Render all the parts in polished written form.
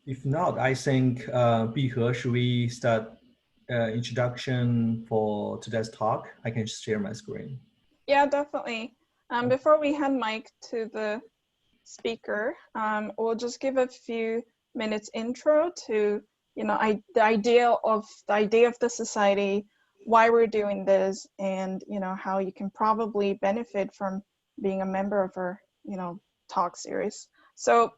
If not, I think Bihe, should we start introduction for today's talk? I can share my screen. Yeah, definitely. Before we hand mic to the speaker, we'll just give a few minutes intro to, the idea of the society, why we're doing this, and how you can probably benefit from being a member of our talk series. So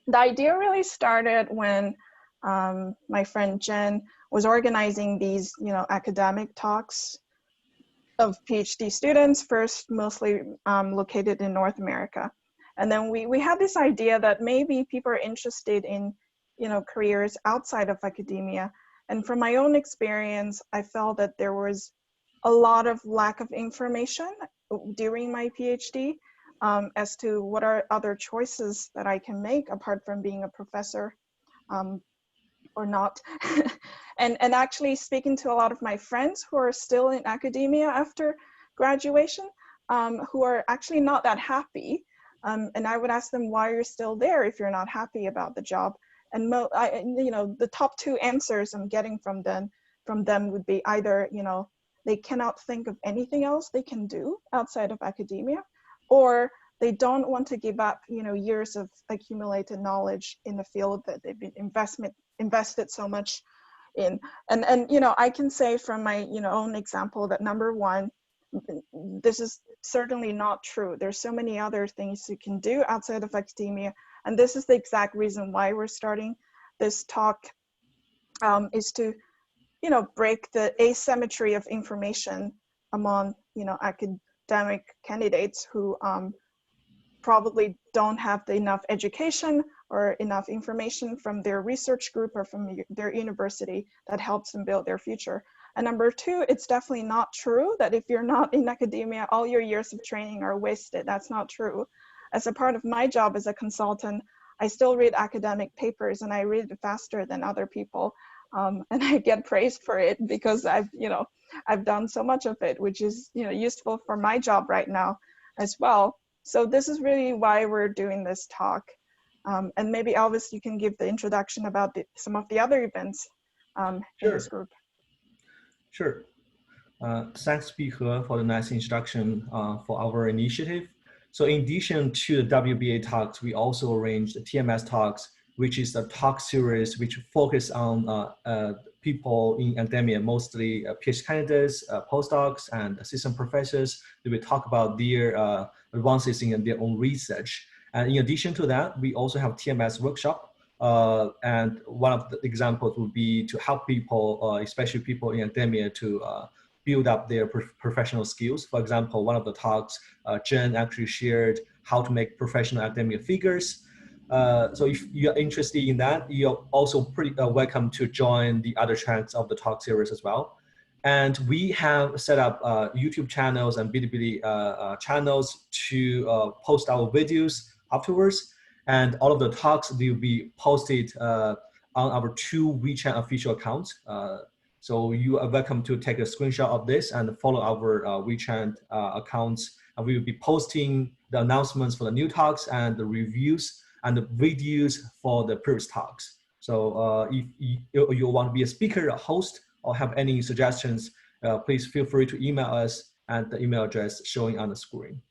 the idea really started when my friend Jen was organizing these academic talks of PhD students, first mostly located in North America. And then we had this idea that maybe people are interested in, careers outside of academia. And from my own experience, I felt that there was a lot of lack of information during my PhD as to what are other choices that I can make apart from being a professor or not. and actually speaking to a lot of my friends who are still in academia after graduation, who are actually not that happy. And I would ask them why you're still there if you're not happy about the job. And the top two answers I'm getting from them would be either, they cannot think of anything else they can do outside of academia, or they don't want to give up, years of accumulated knowledge in the field that they've been invested so much in. And I can say from my own example that number one, this is certainly not true. There's so many other things you can do outside of academia, and this is the exact reason why we're starting this talk, is to break the asymmetry of information among academic candidates who probably don't have enough education or enough information from their research group or from their university that helps them build their future. And number two, it's definitely not true that if you're not in academia, all your years of training are wasted. That's not true. As a part of my job as a consultant, I still read academic papers, and I read it faster than other people. And I get praised for it because I've done so much of it, which is useful for my job right now as well. So this is really why we're doing this talk. And maybe Elvis, you can give the introduction about some of the other events in this group. Sure. Thanks, Bihe, for the nice introduction for our initiative. So in addition to the WBA talks, we also arranged the TMS talks, which is a talk series which focus on people in academia, mostly PhD candidates, postdocs, and assistant professors. They will talk about their advances in their own research. And in addition to that, we also have TMS workshop. And one of the examples would be to help people, especially people in academia, to build up their professional skills. For example, one of the talks, Jen actually shared how to make professional academia figures. So if you're interested in that, you're also pretty welcome to join the other tracks of the talk series as well. And we have set up YouTube channels and Bilibili channels to post our videos afterwards. And all of the talks will be posted on our 2 WeChat official accounts. So you are welcome to take a screenshot of this and follow our WeChat accounts. And we will be posting the announcements for the new talks and the reviews and the videos for the previous talks. So if you want to be a speaker, a host, or have any suggestions, please feel free to email us at the email address showing on the screen.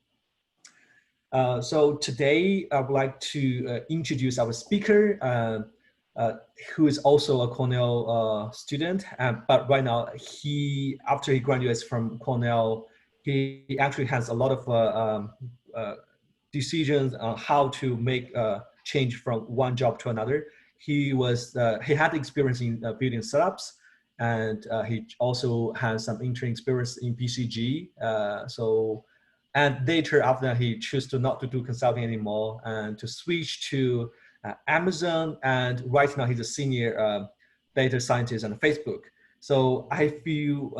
So today I would like to introduce our speaker, who is also a Cornell student, but right now after he graduates from Cornell, he actually has a lot of decisions on how to make a change from one job to another. He had experience in building startups, and he also has some intern experience in BCG. And later, after that, he chose not to do consulting anymore and to switch to Amazon. And right now, he's a senior data scientist on Facebook. So I feel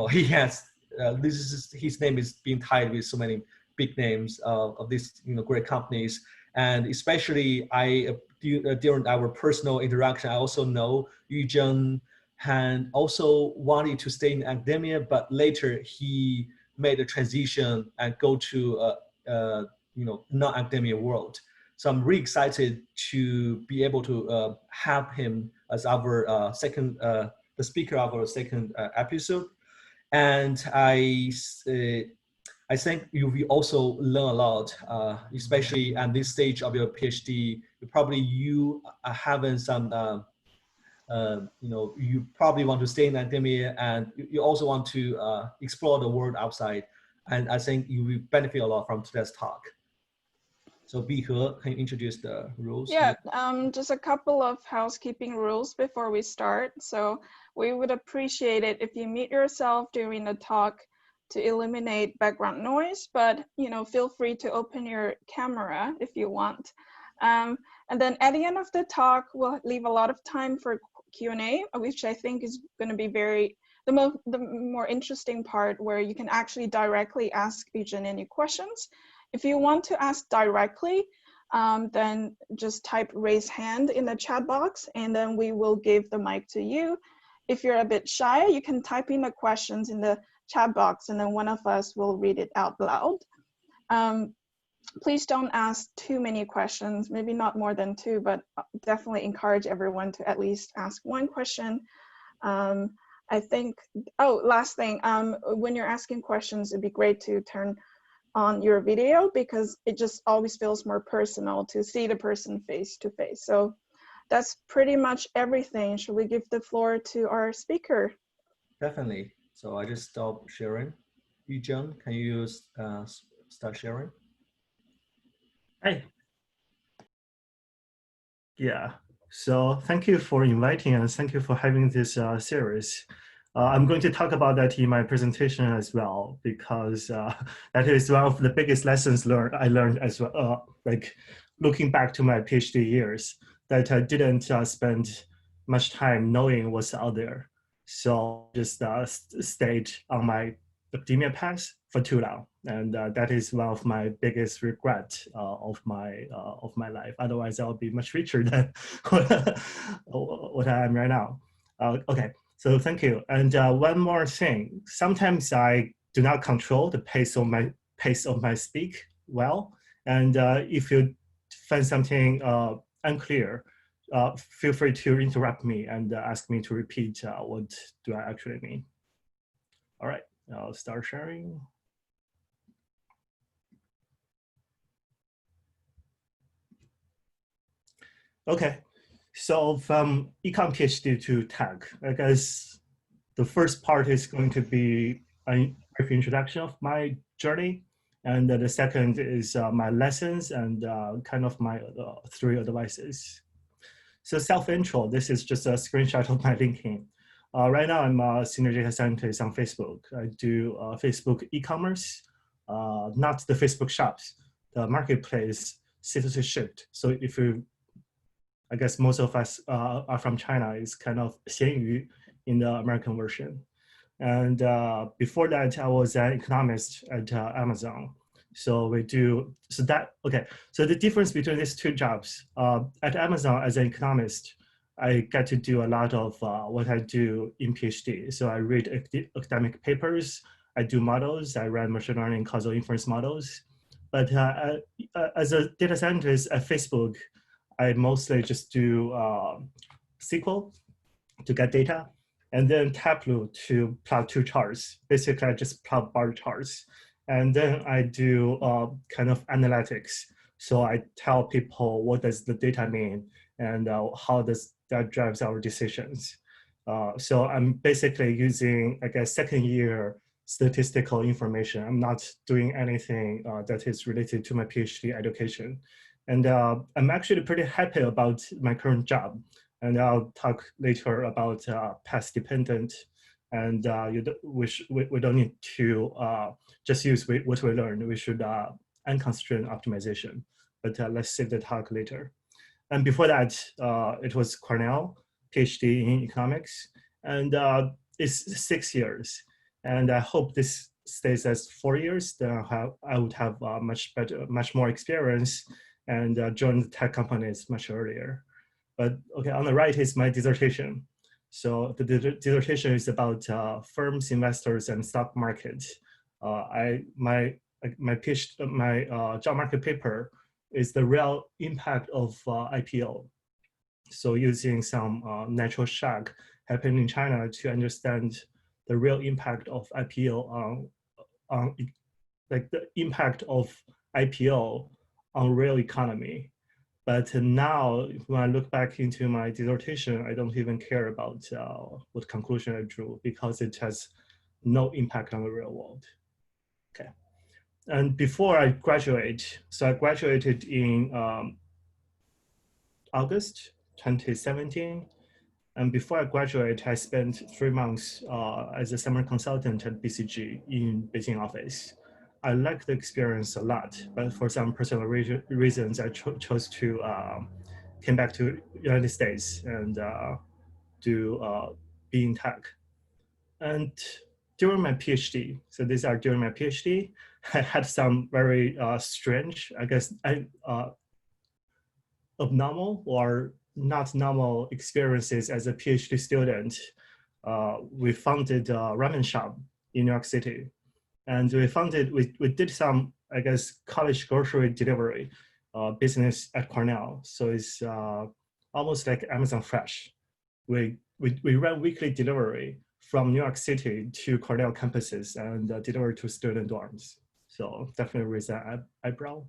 he has his name is being tied with so many big names of these great companies. And especially during our personal interaction, I also know Yuzhen had also wanted to stay in academia, but later he made a transition and go to non-academia world. So I'm really excited to be able to have him as our the speaker of our second episode. And I think you will also learn a lot, especially at this stage of your PhD. You are having some, you probably want to stay in academia, and you also want to explore the world outside. And I think you will benefit a lot from today's talk. So Bihe, can you introduce the rules? Yeah, just a couple of housekeeping rules before we start. So we would appreciate it if you mute yourself during the talk to eliminate background noise, but feel free to open your camera if you want. And then at the end of the talk, we'll leave a lot of time for Q&A, which I think is going to be the more interesting part, where you can actually directly ask Yujin any questions. If you want to ask directly, then just type raise hand in the chat box, and then we will give the mic to you. If you're a bit shy, you can type in the questions in the chat box, and then one of us will read it out loud. Please don't ask too many questions, maybe not more than 2, but definitely encourage everyone to at least ask 1 question. I think, last thing, when you're asking questions, it'd be great to turn on your video, because it just always feels more personal to see the person face to face. So that's pretty much everything. Should we give the floor to our speaker? Definitely. So I just stopped sharing. Yujin, can you start sharing? Hi. Yeah, so thank you for inviting us. Thank you for having this series. I'm going to talk about that in my presentation as well, because that is one of the biggest lessons I learned as well, like looking back to my PhD years, that I didn't spend much time knowing what's out there. So just stayed on my academia path for too long, and that is one of my biggest regret of my life. Otherwise, I'll be much richer than what I am right now. Okay. So thank you. And one more thing, sometimes I do not control the pace of my speak well. And if you find something unclear, feel free to interrupt me and ask me to repeat what do I actually mean. All right, I'll start sharing. Okay. So from econ PhD to tech, I guess the first part is going to be a brief introduction of my journey. And the second is my lessons and kind of my 3 advices. So self-intro, this is just a screenshot of my LinkedIn. Right now, I'm a senior data scientist on Facebook. I do Facebook e-commerce, not the Facebook shops, the marketplace citizenship. So if you, I guess most of us are from China, it's kind of Xianyu in the American version. And before that, I was an economist at Amazon. So so the difference between these 2 jobs, at Amazon as an economist, I get to do a lot of what I do in PhD. So I read academic papers, I do models, I run machine learning causal inference models. But as a data scientist at Facebook, I mostly just do SQL to get data, and then Tableau to plot 2 charts. Basically, I just plot bar charts. And then I do kind of analytics. So I tell people what does the data mean and how does that drives our decisions. So I'm basically using, I guess, 2nd year statistical information. I'm not doing anything that is related to my PhD education. And I'm actually pretty happy about my current job. And I'll talk later about path dependent. And we don't need to just use what we learned. We should unconstrained optimization. But let's save the talk later. And before that, it was Cornell, PhD in economics. And it's 6 years. And I hope this stays as 4 years. Then I would have much more experience and join the tech companies much earlier. But okay, on the right is my dissertation. So the dissertation is about firms, investors, and stock market. My job market paper is the real impact of IPO. So using some natural shock happened in China to understand the real impact of IPO on like the impact of IPO on real economy. But now, when I look back into my dissertation, I don't even care about what conclusion I drew because it has no impact on the real world. Okay. And before I graduate, so I graduated in August 2017. And before I graduate, I spent 3 months as a summer consultant at BCG in Beijing office. I liked the experience a lot, but for some personal reasons, I chose to came back to United States and do be in tech. And during my PhD, so these are during my PhD, I had some very strange, I guess, abnormal or not normal experiences as a PhD student. We founded a ramen shop in New York City. And we did some, I guess, college grocery delivery business at Cornell. So it's almost like Amazon Fresh. We ran weekly delivery from New York City to Cornell campuses and deliver to student dorms. So definitely raise an eyebrow.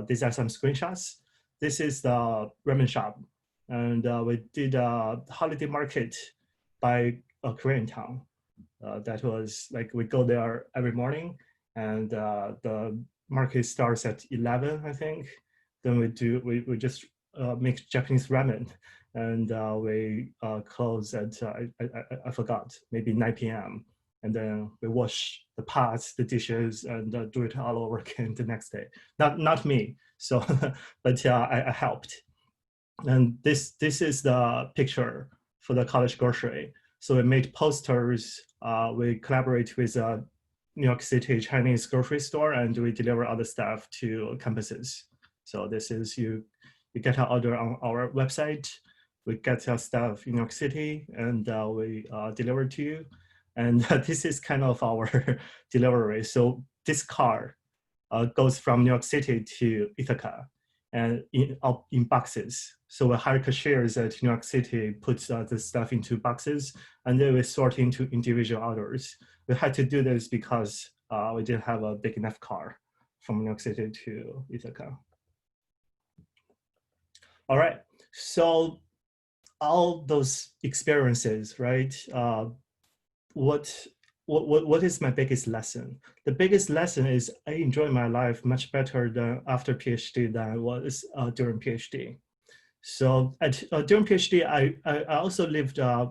These are some screenshots. This is the ramen shop. And we did a holiday market by a Korean town. That was like, we go there every morning and the market starts at 11, I think. Then we just make Japanese ramen and we close at, I forgot, maybe 9 p.m. And then we wash the pots, the dishes, and do it all over again the next day. Not me, so, but I helped. And this is the picture for the college grocery. So we made posters. We collaborate with a New York City Chinese grocery store, and we deliver other stuff to campuses. So this is you get an order on our website. We get your stuff in New York City, and we deliver to you. And this is kind of our delivery. So this car goes from New York City to Ithaca, and in boxes. So we hire cashiers at New York City, put the stuff into boxes, and then we sort into individual orders. We had to do this because we didn't have a big enough car from New York City to Ithaca. All right, so all those experiences, right? What is my biggest lesson? The biggest lesson is I enjoy my life much better than after PhD than I was during PhD. So during PhD, I also lived, I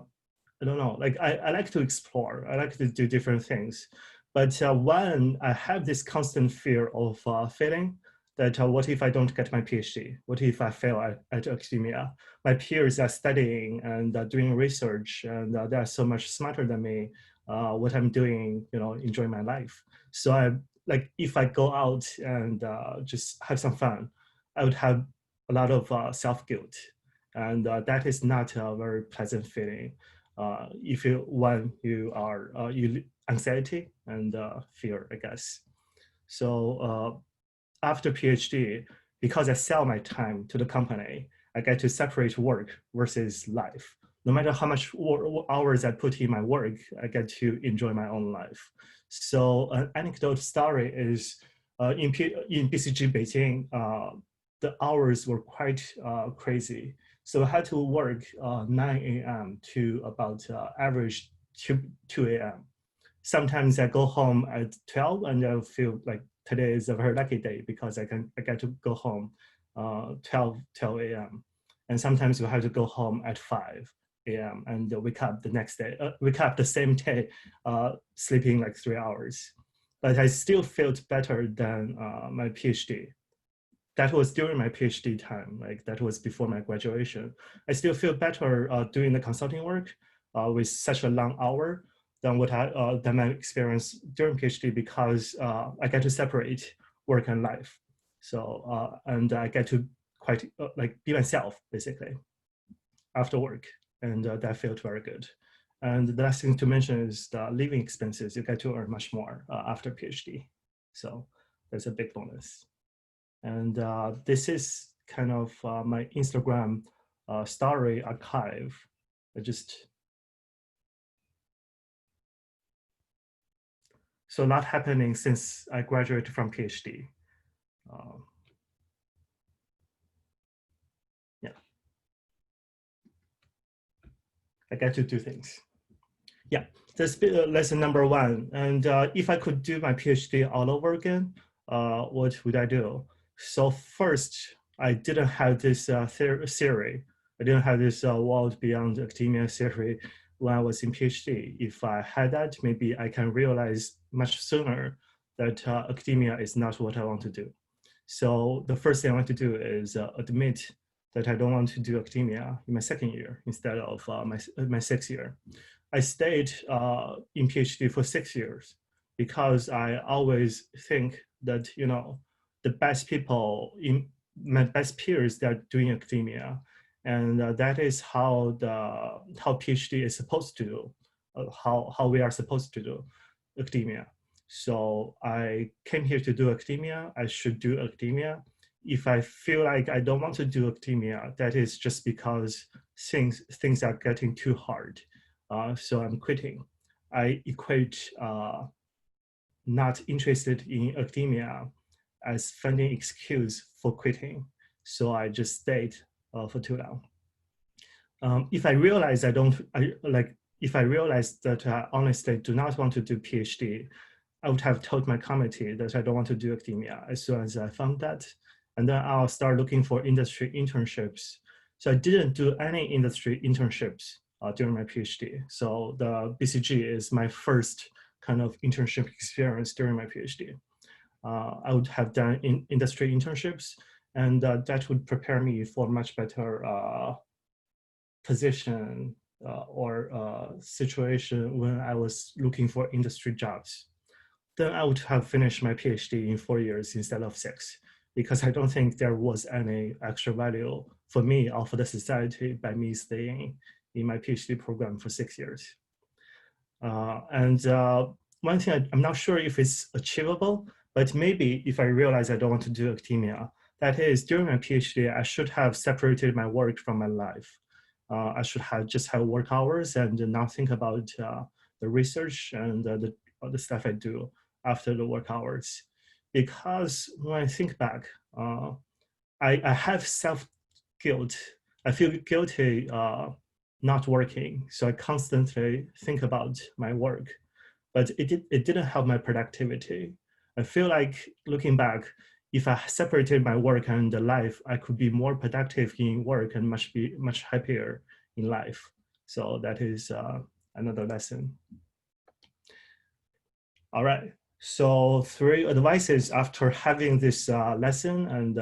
don't know, like I like to explore. I like to do different things. But when I have this constant fear of failing, that what if I don't get my PhD? What if I fail at academia? My peers are studying and doing research, and they are so much smarter than me. What I'm doing, enjoying my life. So I like if I go out and just have some fun, I would have a lot of self-guilt, and that is not a very pleasant feeling. When you are anxiety and fear, I guess. So after PhD, because I sell my time to the company, I get to separate work versus life. No matter how much hours I put in my work, I get to enjoy my own life. So an anecdote story is in BCG Beijing, the hours were quite crazy. So I had to work 9 a.m. to about average 2 a.m. Sometimes I go home at 12 and I feel like today is a very lucky day because I get to go home 12 a.m. And sometimes we have to go home at 5 a.m. and wake up the next day, wake up the same day, sleeping like 3 hours. But I still felt better than my PhD. That was during my PhD time, like that was before my graduation. I still feel better doing the consulting work with such a long hour than than my experience during PhD because I get to separate work and life. So and I get to quite like be myself basically after work, and that felt very good. And the last thing to mention is the living expenses. You get to earn much more after PhD, so that's a big bonus. And this is kind of my Instagram story archive. So not happening since I graduated from PhD. Yeah, I get to do things. Yeah, that's lesson number one. And if I could do my PhD all over again, what would I do? So first, I didn't have this theory. I didn't have this world beyond academia theory when I was in PhD. If I had that, maybe I can realize much sooner that academia is not what I want to do. So the first thing I want to do is admit that I don't want to do academia in my second year instead of my sixth year. I stayed in PhD for 6 years because I always think that, you know, the best people in my best peers, they're doing academia. And that is how PhD is supposed to do, how we are supposed to do academia. So I came here to do academia. I should do academia. If I feel like I don't want to do academia, that is just because things are getting too hard. So I'm quitting. I equate not interested in academia as finding excuse for quitting. So I just stayed for too long. If I realize if I realize that I honestly do not want to do PhD, I would have told my committee that I don't want to do academia as soon as I found that. And then I'll start looking for industry internships. So I didn't do any industry internships during my PhD. So the BCG is my first kind of internship experience during my PhD. I would have done industry internships, and that would prepare me for much better position or situation when I was looking for industry jobs. Then I would have finished my PhD in 4 years instead of 6, because I don't think there was any extra value for me or for the society by me staying in my PhD program for 6 years. One thing I'm not sure if it's achievable, but maybe if I realize I don't want to do academia, that is during my PhD, I should have separated my work from my life. I should have just have work hours and not think about the research and the stuff I do after the work hours. Because when I think back, I have self-guilt. I feel guilty not working. So I constantly think about my work, but it didn't help my productivity. I feel like looking back, if I separated my work and the life, I could be more productive in work and be much happier in life. So that is another lesson. All right. So 3 advices after having this lesson and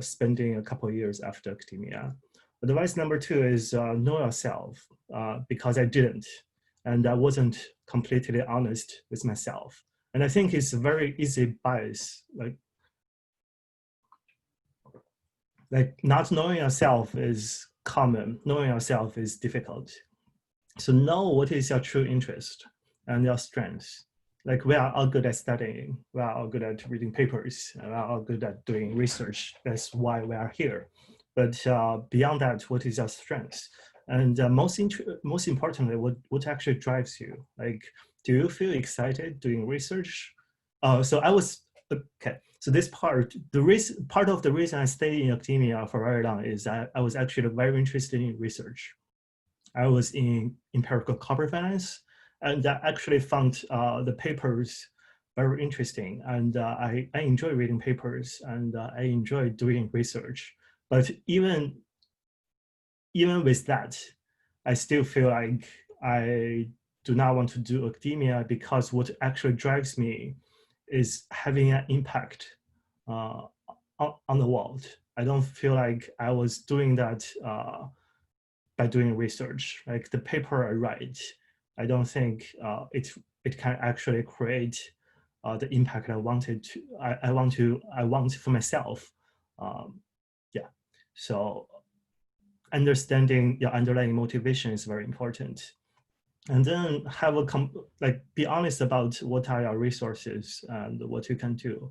spending a couple of years after academia. Advice number 2 is know yourself, because I didn't, and I wasn't completely honest with myself. And I think it's a very easy bias, like not knowing yourself is common, knowing yourself is difficult. So know what is your true interest and your strengths. Like we are all good at studying, we are all good at reading papers, we are all good at doing research. That's why we are here. But beyond that, what is your strengths? And most importantly, what actually drives you? Like, do you feel excited doing research? So I was, okay. So this part of the reason I stayed in academia for very long is I was actually very interested in research. I was in empirical corporate finance, and I actually found the papers very interesting. And I enjoy reading papers, and I enjoy doing research. But even with that, I still feel like I do not want to do academia, because what actually drives me is having an impact on the world. I don't feel like I was doing that by doing research. Like the paper I write, I don't think it can actually create the impact I wanted to. I want for myself. Yeah. So understanding your underlying motivation is very important. And then have be honest about what are your resources and what you can do.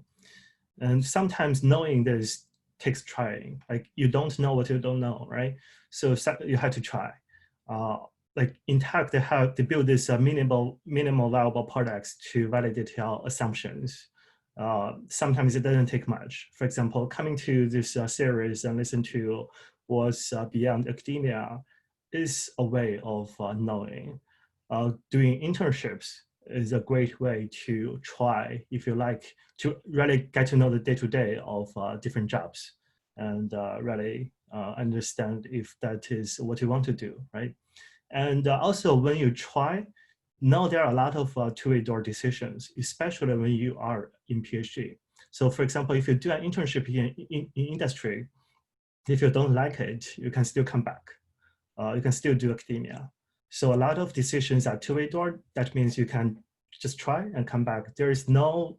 And sometimes knowing this takes trying. Like you don't know what you don't know, right? So you have to try. Like in tech, they build this minimal viable products to validate your assumptions. Sometimes it doesn't take much. For example, coming to this series and listen to what's beyond academia is a way of knowing. Doing internships is a great way to try, if you like, to really get to know the day-to-day of different jobs and really understand if that is what you want to do, right? And also when you try, now there are a lot of two-way door decisions, especially when you are in PhD. So for example, if you do an internship in industry, if you don't like it, you can still come back. You can still do academia. So a lot of decisions are two-way door. That means you can just try and come back. There is not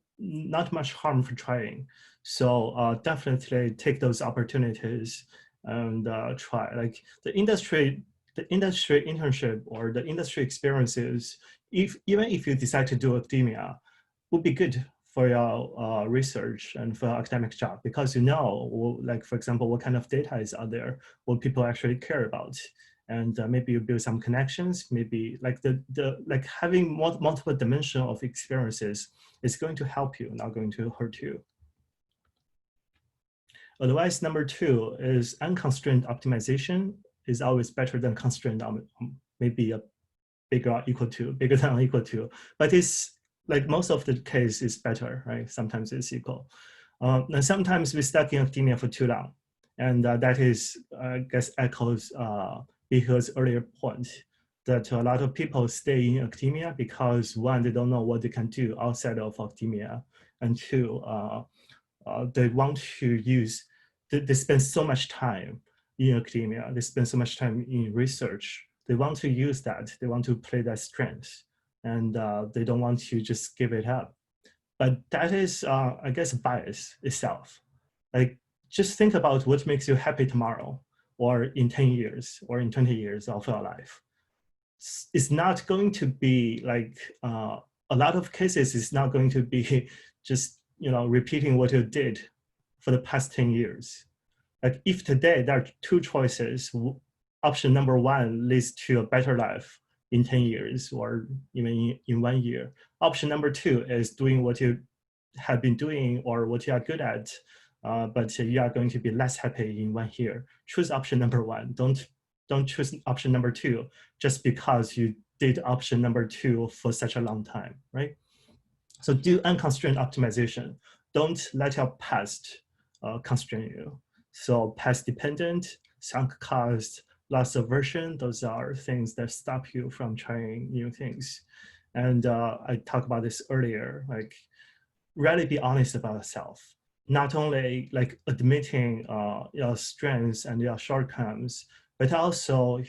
much harm for trying. So definitely take those opportunities and try. Like the industry internship or the industry experiences, even if you decide to do academia, would be good for your research and for your academic job, because you know, like for example, what kind of data is out there, what people actually care about. And maybe you build some connections, maybe like like having multiple dimension of experiences is going to help you, not going to hurt you. Advice number 2 is unconstrained optimization is always better than constrained, maybe a bigger than or equal to, but it's like most of the case is better, right? Sometimes it's equal. And sometimes we stuck in academia for too long. And that is, I guess, echoes Bihe's earlier point that a lot of people stay in academia because one, they don't know what they can do outside of academia, and two, they want to use, they spend so much time in academia, they spend so much time in research, they want to use that, they want to play that strength, and they don't want to just give it up. But that is, I guess, bias itself. Like, just think about what makes you happy tomorrow, or in 10 years, or in 20 years of your life. It's not going to be like, a lot of cases, it's not going to be just, repeating what you did for the past 10 years. Like if today there are two choices, option number 1 leads to a better life in 10 years or even in 1 year. Option number 2 is doing what you have been doing or what you are good at, but you are going to be less happy in 1 year. Choose option number 1. Don't choose option number 2 just because you did option number 2 for such a long time, right? So do unconstrained optimization. Don't let your past constrain you. So past dependent, sunk cost, loss aversion, those are things that stop you from trying new things. And I talked about this earlier, like really be honest about yourself. Not only like admitting your strengths and your shortcomings, but also,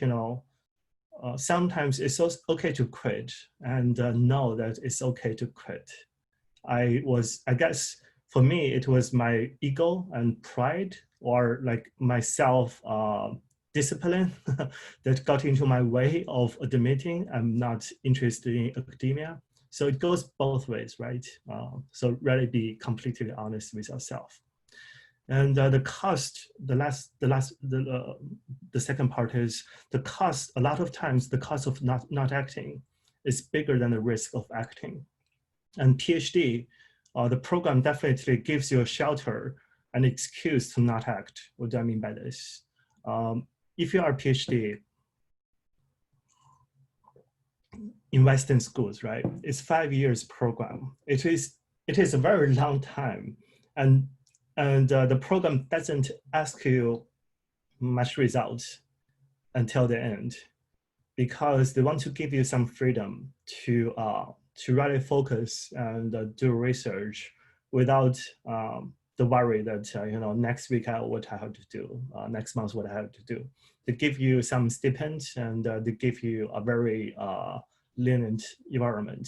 sometimes it's also okay to quit, and know that it's okay to quit. I guess for me, it was my ego and pride, or like my self discipline that got into my way of admitting I'm not interested in academia. So it goes both ways, right? So really be completely honest with yourself. And the cost, the second part is the cost. A lot of times the cost of not acting is bigger than the risk of acting. And PhD, the program definitely gives you a shelter, an excuse to not act. What do I mean by this? If you are a PhD in Western schools, right? It's 5 years program. It is a very long time, and the program doesn't ask you much results until the end, because they want to give you some freedom to really focus and do research without the worry that next week what I have to do, next month what I have to do. They give you some stipend, and they give you a very lenient environment,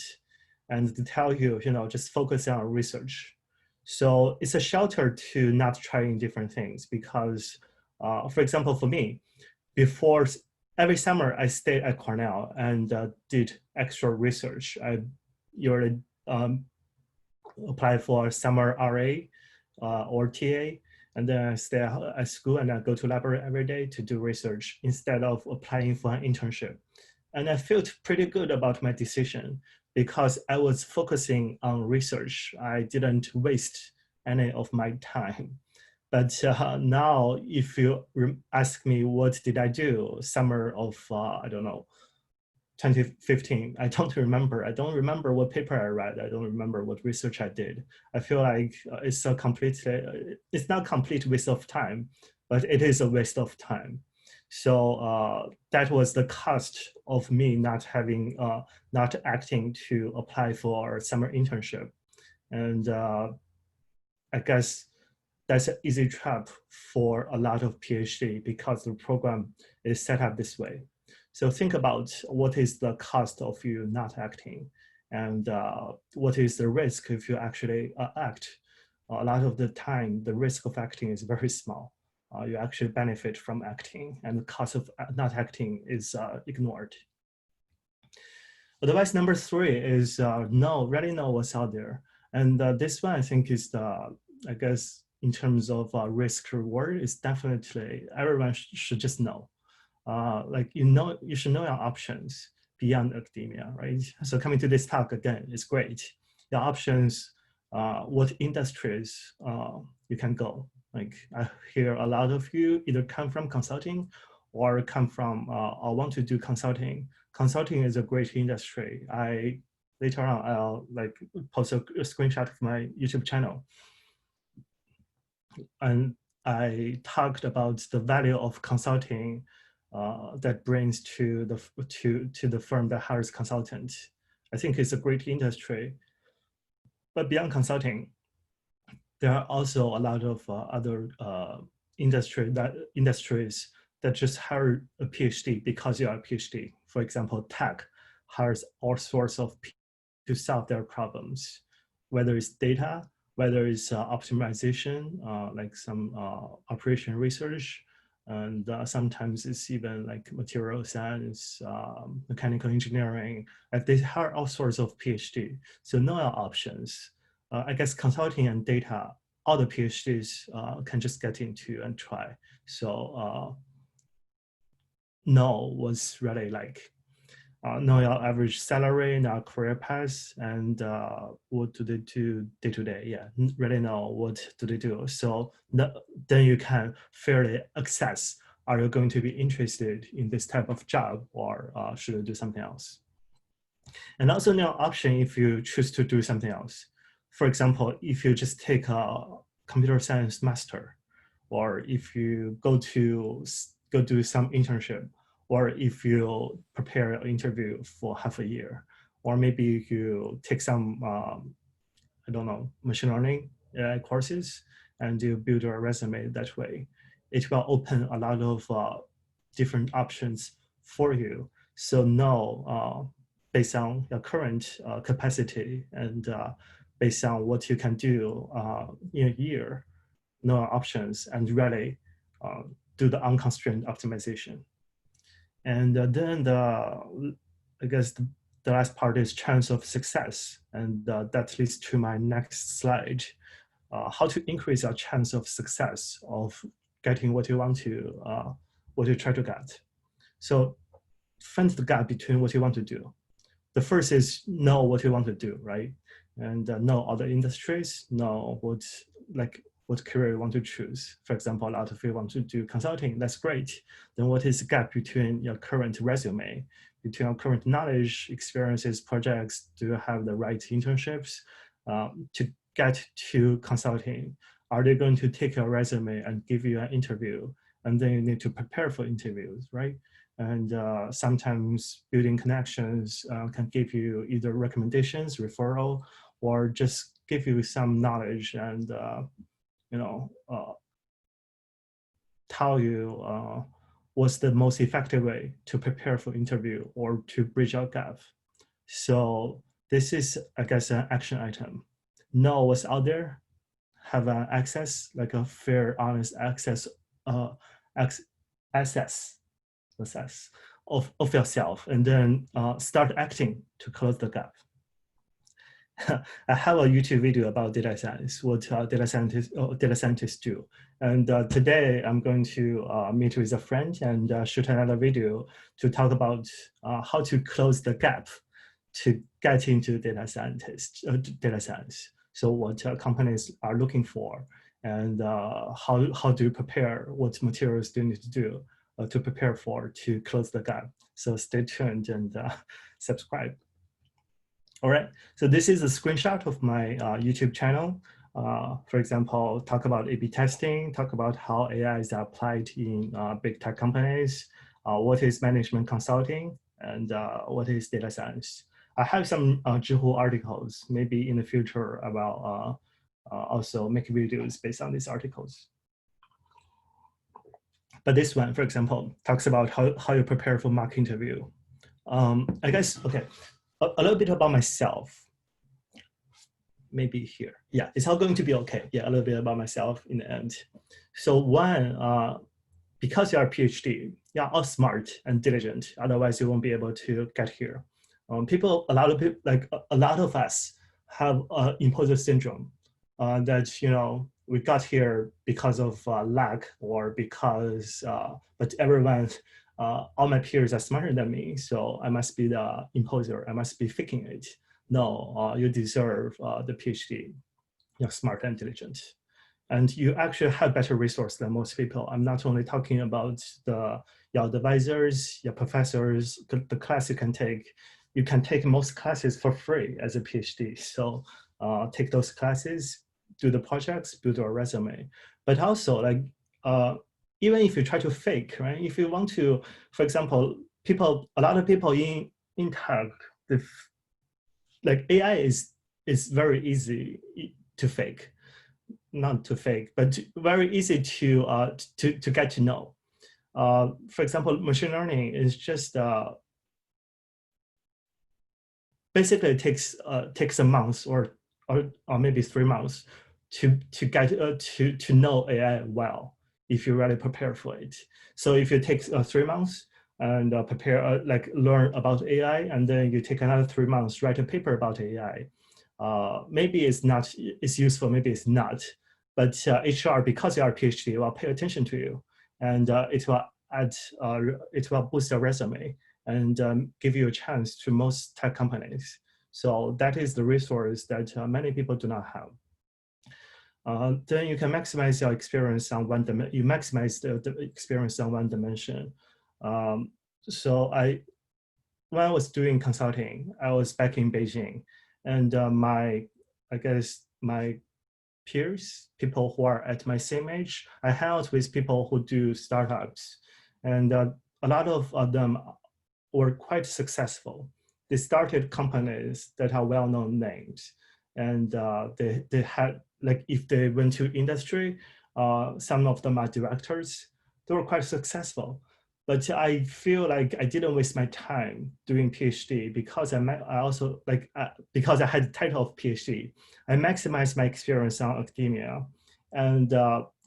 and to tell you, just focus on research. So it's a shelter to not trying different things, because, for example, for me, before every summer I stayed at Cornell and did extra research. I usually applied for summer RA or TA, and then I stay at school and I go to library every day to do research instead of applying for an internship. And I felt pretty good about my decision because I was focusing on research. I didn't waste any of my time. But now, if you ask me what did I do, summer of, I don't know, 2015, I don't remember. I don't remember what paper I read. I don't remember what research I did. I feel like it's it's not complete waste of time, but it is a waste of time. So that was the cost of me not acting to apply for summer internship. And I guess that's an easy trap for a lot of PhD because the program is set up this way. So think about what is the cost of you not acting, and what is the risk if you actually act. A lot of the time, the risk of acting is very small. You actually benefit from acting, and the cost of not acting is ignored. Advice number 3 is really know what's out there. And this one I think is I guess in terms of risk reward, is definitely everyone should just know. Like you should know your options beyond academia, right? So coming to this talk again, it's great. Your options, what industries you can go. Like I hear a lot of you either come from consulting or come from or want to do consulting. Consulting is a great industry. Later on I'll like post a screenshot of my YouTube channel. And I talked about the value of consulting that brings to the firm that hires consultant. I think it's a great industry. But beyond consulting, there are also a lot of other industries that just hire a PhD because you are a PhD. For example, tech hires all sorts of people to solve their problems, whether it's data, whether it's optimization, like some operation research, and sometimes it's even like material science, mechanical engineering. Like they hire all sorts of PhD. So know your options. I guess consulting and data, all the PhDs can just get into and try. So know what's really like. Know your average salary, know your career path, and what do they do day to day. Yeah, really know what do they do. So then you can fairly assess, are you going to be interested in this type of job, or should you do something else? And also know option if you choose to do something else. For example, if you just take a computer science master, or if you go do some internship, or if you prepare an interview for half a year, or maybe you take some, I don't know, machine learning courses, and you build a resume that way. It will open a lot of different options for you. So know, based on your current capacity and based on what you can do in a year, know options and really do the unconstrained optimization. And then I guess the last part is chance of success. And that leads to my next slide, how to increase your chance of success of getting what you want to, what you try to get. So find the gap between what you want to do. The first is know what you want to do, right? And know other industries, know what career you want to choose. For example, a lot of you want to do consulting, that's great. Then what is the gap between your current resume, between your current knowledge, experiences, projects? Do you have the right internships to get to consulting? Are they going to take your resume and give you an interview? And then you need to prepare for interviews, right? And sometimes building connections can give you either recommendations, referral, or just give you some knowledge and tell you what's the most effective way to prepare for interview or to bridge our gap. So this is, I guess, an action item. Know what's out there, have an access, like a fair, honest access, assess of yourself, and then start acting to close the gap. I have a YouTube video about data science, what data scientists do. And today I'm going to meet with a friend and shoot another video to talk about how to close the gap to get into data science. So what companies are looking for, and how do you prepare, what materials do you need to do to prepare to close the gap. So stay tuned and subscribe. All right, so this is a screenshot of my YouTube channel. For example, talk about A/B testing, talk about how AI is applied in big tech companies, what is management consulting, and what is data science. I have some Zhihu articles. Maybe in the future I will also make videos based on these articles. But this one, for example, talks about how you prepare for mock interview. I guess, okay, a little bit about myself. Maybe here. Yeah, it's all going to be okay. Yeah, a little bit about myself in the end. So one, because you are a PhD, you're all smart and diligent. Otherwise, you won't be able to get here. A lot of us have imposter syndrome. That, you know, we got here because of luck or because, but everyone, all my peers are smarter than me, so I must be the imposter. I must be faking it. No, you deserve the PhD. You're smart and diligent. And you actually have better resource than most people. I'm not only talking about your advisors, your professors, the class you can take. You can take most classes for free as a PhD. So take those classes, do the projects, build your resume. But also, like, even if you try to fake, right? If you want to, for example, a lot of people in tech, like AI is very easy to fake, not to fake, but very easy to get to know. For example, machine learning is just basically it takes a month or maybe 3 months to get to know AI well if you really prepare for it. So if you take 3 months and prepare, like learn about AI, and then you take another 3 months, write a paper about AI. Maybe it's useful, maybe it's not. But HR, because you are a PhD, will pay attention to you, and it will boost your resume and give you a chance to most tech companies. So that is the resource that many people do not have. Then you can maximize your experience on one dimension. You maximize the experience on one dimension. So when I was doing consulting, I was back in Beijing, and my peers, people who are at my same age, I hang out with people who do startups, and a lot of them were quite successful. They started companies that are well-known names, and they had, like, if they went to industry, some of them are directors. They were quite successful. But I feel like I didn't waste my time doing PhD because because I had the title of PhD. I maximized my experience on academia, and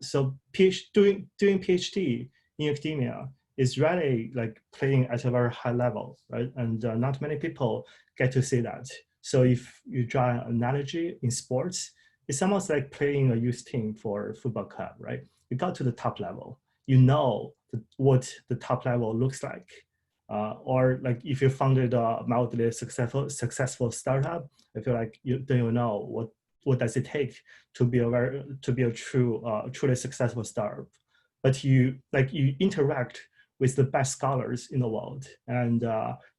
so doing PhD in academia is really like playing at a very high level, right? And not many people get to see that. So if you draw an analogy in sports, it's almost like playing a youth team for a football club, right? You got to the top level, you know what the top level looks like. Or like if you founded a mildly successful startup, I feel like you know what does it take to be a truly successful startup. But you interact with the best scholars in the world, and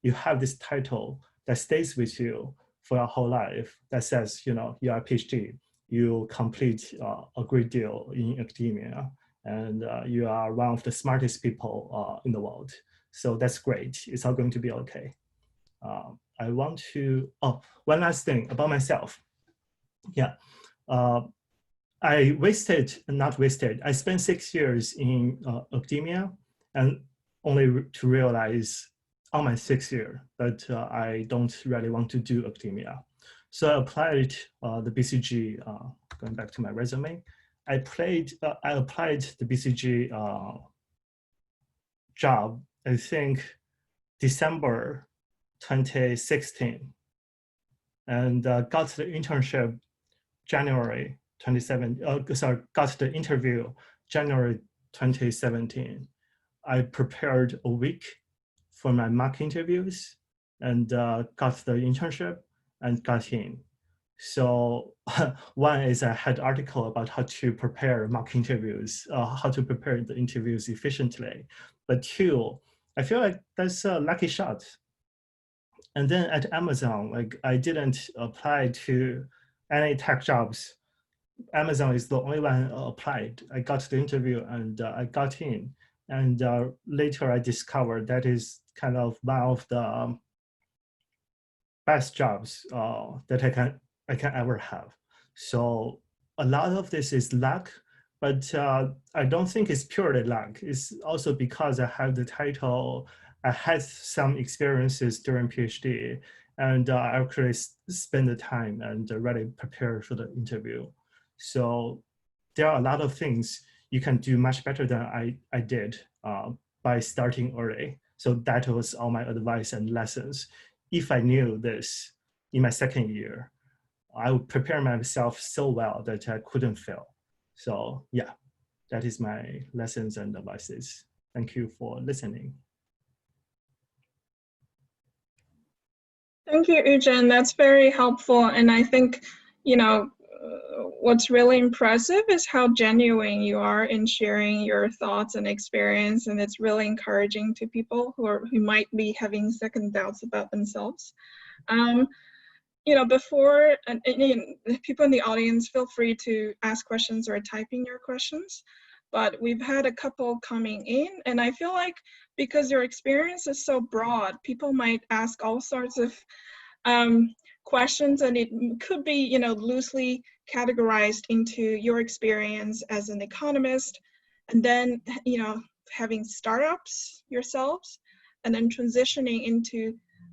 you have this title that stays with you for your whole life that says, you know, you are a PhD, you complete a great deal in academia, and you are one of the smartest people in the world. So that's great. It's all going to be okay. I want to, one last thing about myself. Yeah, I spent 6 years in academia, and only to realize on my 6th year that I don't really want to do academia. So I applied the BCG, going back to my resume, I applied the BCG job, I think December 2016. and got the internship January 27. Got the interview January 2017. I prepared a week for my mock interviews and got the internship and got in. So one is I had article about how to prepare mock interviews, how to prepare the interviews efficiently. But two, I feel like that's a lucky shot. And then at Amazon, like I didn't apply to any tech jobs. Amazon is the only one applied. I got the interview and I got in. And later I discovered that is kind of one of the best jobs that I can ever have. So a lot of this is luck, but I don't think it's purely luck. It's also because I have the title. I had some experiences during PhD, and I actually spend the time and really prepare for the interview. So there are a lot of things you can do much better than I did by starting early. So that was all my advice and lessons. If I knew this in my second year, I would prepare myself so well that I couldn't fail. So yeah, that is my lessons and advices. Thank you for listening. Thank you, Eugen. That's very helpful. And I think, you know, what's really impressive is how genuine you are in sharing your thoughts and experience. And it's really encouraging to people who might be having second doubts about themselves. You know, before, and people in the audience, feel free to ask questions or type in your questions. But we've had a couple coming in, and I feel like because your experience is so broad, people might ask all sorts of questions, and it could be, you know, loosely categorized into your experience as an economist, and then, you know, having startups yourselves, and then transitioning into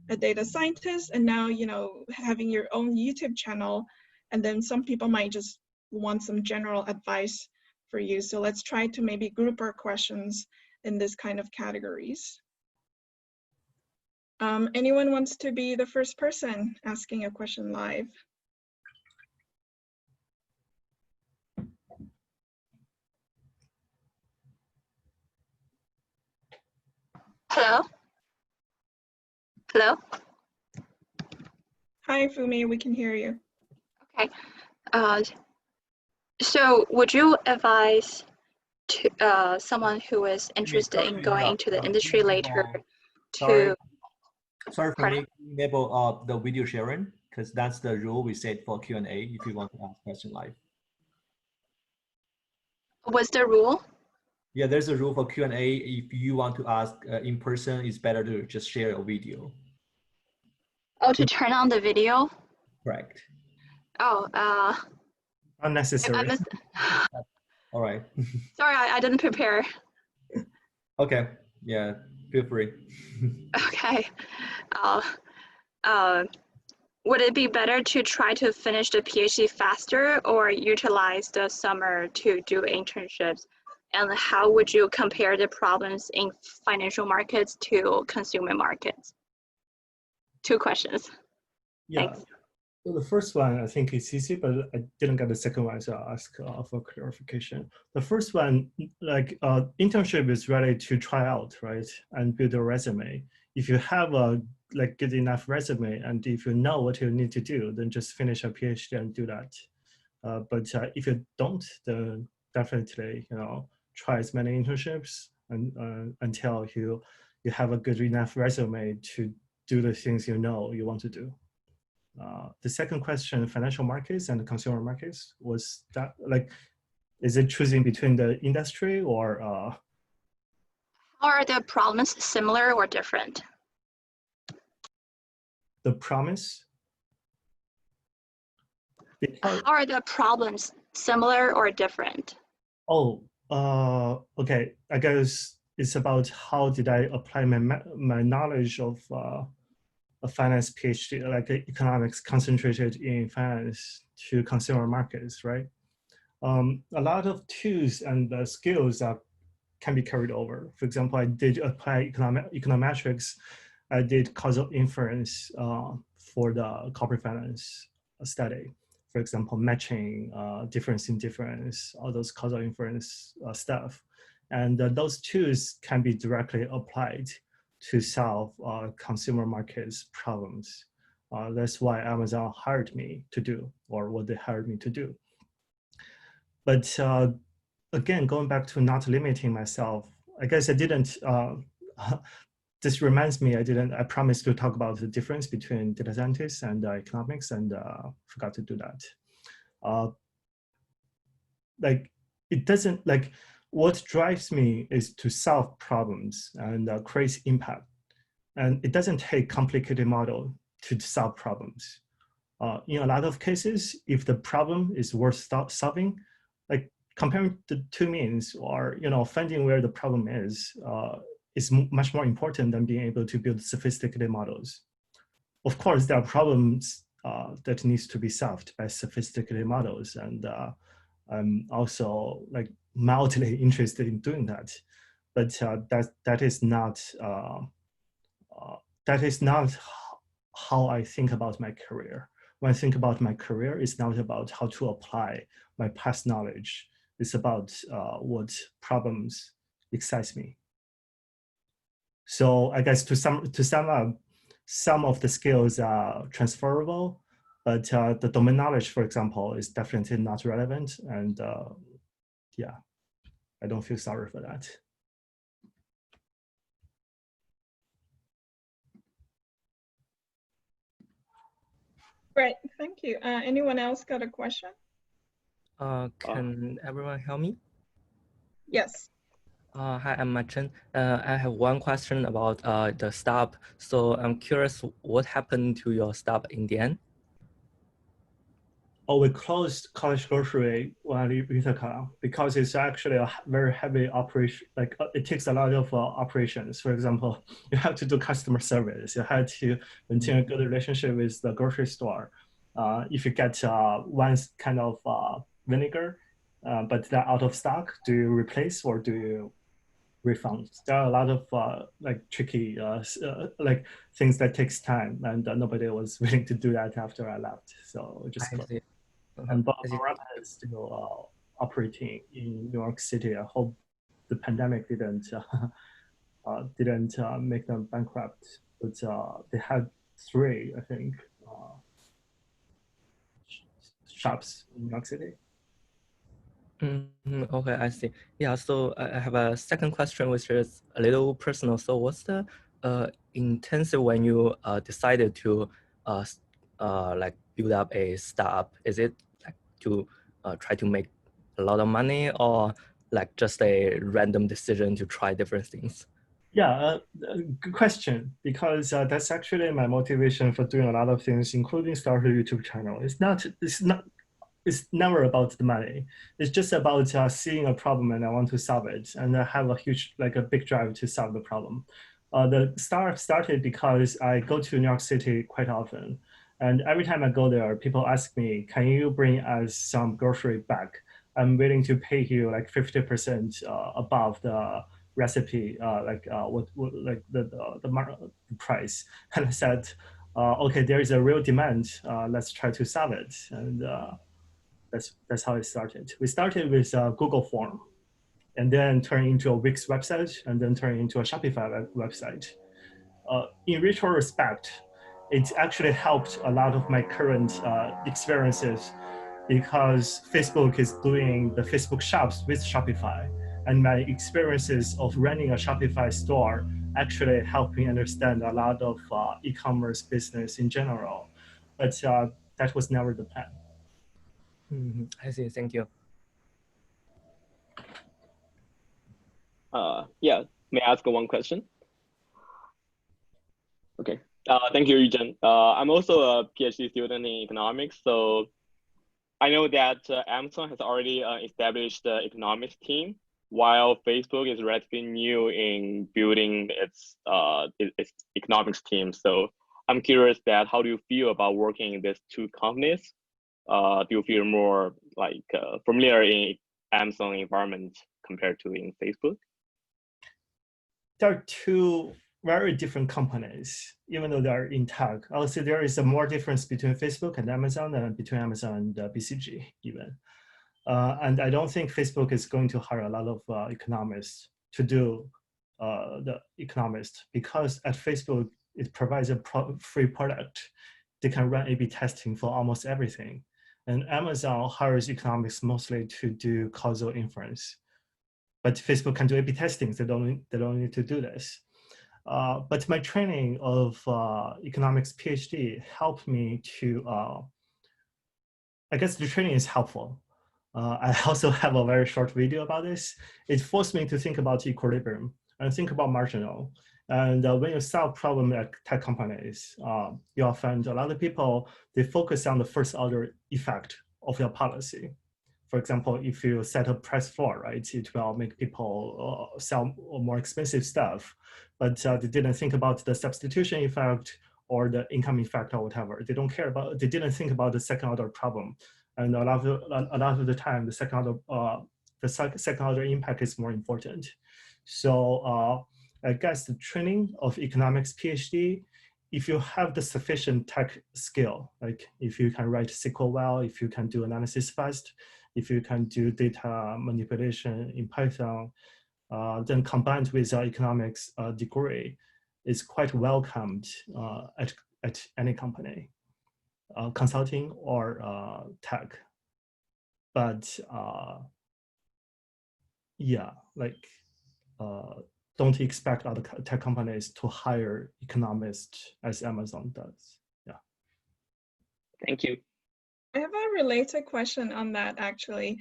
a data scientist, and now, you know, having your own YouTube channel, and then some people might just want some general advice for you. So let's try to maybe group our questions in this kind of categories. Anyone wants to be the first person asking a question live? Hello? Hello? Hi, Fumi, we can hear you. Okay. So would you advise to someone who is interested in going into the industry later to... Sorry for me, enable the video sharing, because that's the rule we set for Q&A if you want to ask question live. What's the rule? Yeah, there's a rule for Q&A. If you want to ask in person, it's better to just share a video. Oh, to turn on the video? Correct. Oh, Unnecessary. All right. Sorry, I didn't prepare. Okay. Yeah, feel free. Okay. Would it be better to try to finish the PhD faster or utilize the summer to do internships? And how would you compare the problems in financial markets to consumer markets? 2 questions. Yeah. Thanks. So the first one, I think it's easy, but I didn't get the second one, so I'll ask for clarification. The first one, like internship is ready to try out, right? And build a resume. If you have a like good enough resume, and if you know what you need to do, then just finish a PhD and do that. But if you don't, then definitely, you know, try as many internships and until you have a good enough resume to do the things you know you want to do. The second question, financial markets and consumer markets, was that like, is it choosing between the industry or? Are the problems similar or different? The promise? How are the problems similar or different? Oh, okay. I guess it's about how did I apply my knowledge of a finance PhD, like economics concentrated in finance, to consumer markets, right? A lot of tools and skills can be carried over. For example, I did apply econometrics. I did causal inference for the corporate finance study. For example, matching, difference in difference, all those causal inference stuff. And those tools can be directly applied to solve consumer markets problems. That's why Amazon hired me to do, or what they hired me to do. But again, going back to not limiting myself, I guess I didn't, this reminds me, I promised to talk about the difference between data scientists and economics, and forgot to do that. Like, it doesn't, like, what drives me is to solve problems and create impact. And it doesn't take complicated model to solve problems. In a lot of cases, if the problem is worth solving, like comparing the two means, or finding where the problem is much more important than being able to build sophisticated models. Of course, there are problems that needs to be solved by sophisticated models, and I'm also like mildly interested in doing that. But that is not how I think about my career. When I think about my career, it's not about how to apply my past knowledge. It's about what problems excite me. So I guess to sum up, some of the skills are transferable, but the domain knowledge, for example, is definitely not relevant. And yeah, I don't feel sorry for that. Great, thank you. Anyone else got a question? Can everyone hear me? Yes. Hi, I'm Machen. I have one question about the startup. So I'm curious, what happened to your startup in the end? Oh, we closed College Grocery while in Ithaca because it's actually a very heavy operation. Like it takes a lot of operations. For example, you have to do customer service. You have to maintain a good relationship with the grocery store. If you get one kind of vinegar, but they're out of stock, do you replace or do you refund? There are a lot of like tricky like things that takes time, and nobody was willing to do that after I left. So we just closed. And Barab is still operating in New York City. I hope the pandemic didn't make them bankrupt. But they had 3, I think, shops in New York City. Okay, I see. Yeah, so I have a second question, which is a little personal. So what's the intensive when you decided to like build up a startup? Is it like to try to make a lot of money, or like just a random decision to try different things? Yeah, good question, because that's actually my motivation for doing a lot of things, including start a YouTube channel. It's never about the money. It's just about seeing a problem and I want to solve it. And I have a big drive to solve the problem. The startup started because I go to New York City quite often. And every time I go there, people ask me, can you bring us some grocery back? I'm willing to pay you like 50% above the recipe, the price. And I said, okay, there is a real demand. Let's try to solve it. And that's how it started. We started with Google form, and then turned into a Wix website, and then turned into a Shopify website. In retrospect, it actually helped a lot of my current experiences, because Facebook is doing the Facebook shops with Shopify, and my experiences of running a Shopify store actually helped me understand a lot of e-commerce business in general. But that was never the plan. I see. Thank you. Yeah, may I ask one question? Okay. Thank you, Eugen. I'm also a PhD student in economics, so I know that Amazon has already established the economics team, while Facebook is relatively new in building its economics team. So I'm curious that how do you feel about working in these 2 companies? Do you feel more like familiar in Amazon environment compared to in Facebook? There are 2 very different companies, even though they are in tech. I would say there is a more difference between Facebook and Amazon than between Amazon and BCG even. And I don't think Facebook is going to hire a lot of economists to do the economist, because at Facebook, it provides a free product. They can run A/B testing for almost everything. And Amazon hires economics mostly to do causal inference. But Facebook can do A/B testing. They don't need to do this. But my training of economics PhD helped me to, I guess the training is helpful. I also have a very short video about this. It forced me to think about equilibrium and think about marginal. And when you solve problem at tech companies, you'll find a lot of people, they focus on the first order effect of your policy. For example, if you set a price floor, right, it will make people sell more expensive stuff, but they didn't think about the substitution effect or the income effect or whatever. They didn't think about the second order problem. And a lot of the time, the second order impact is more important. So I guess the training of economics PhD, if you have the sufficient tech skill, like if you can write SQL well, if you can do analysis fast, if you can do data manipulation in Python, then combined with your economics degree, is quite welcomed at any company, consulting or tech. But yeah, like don't expect other tech companies to hire economists as Amazon does. Yeah. Thank you. I have a related question on that actually.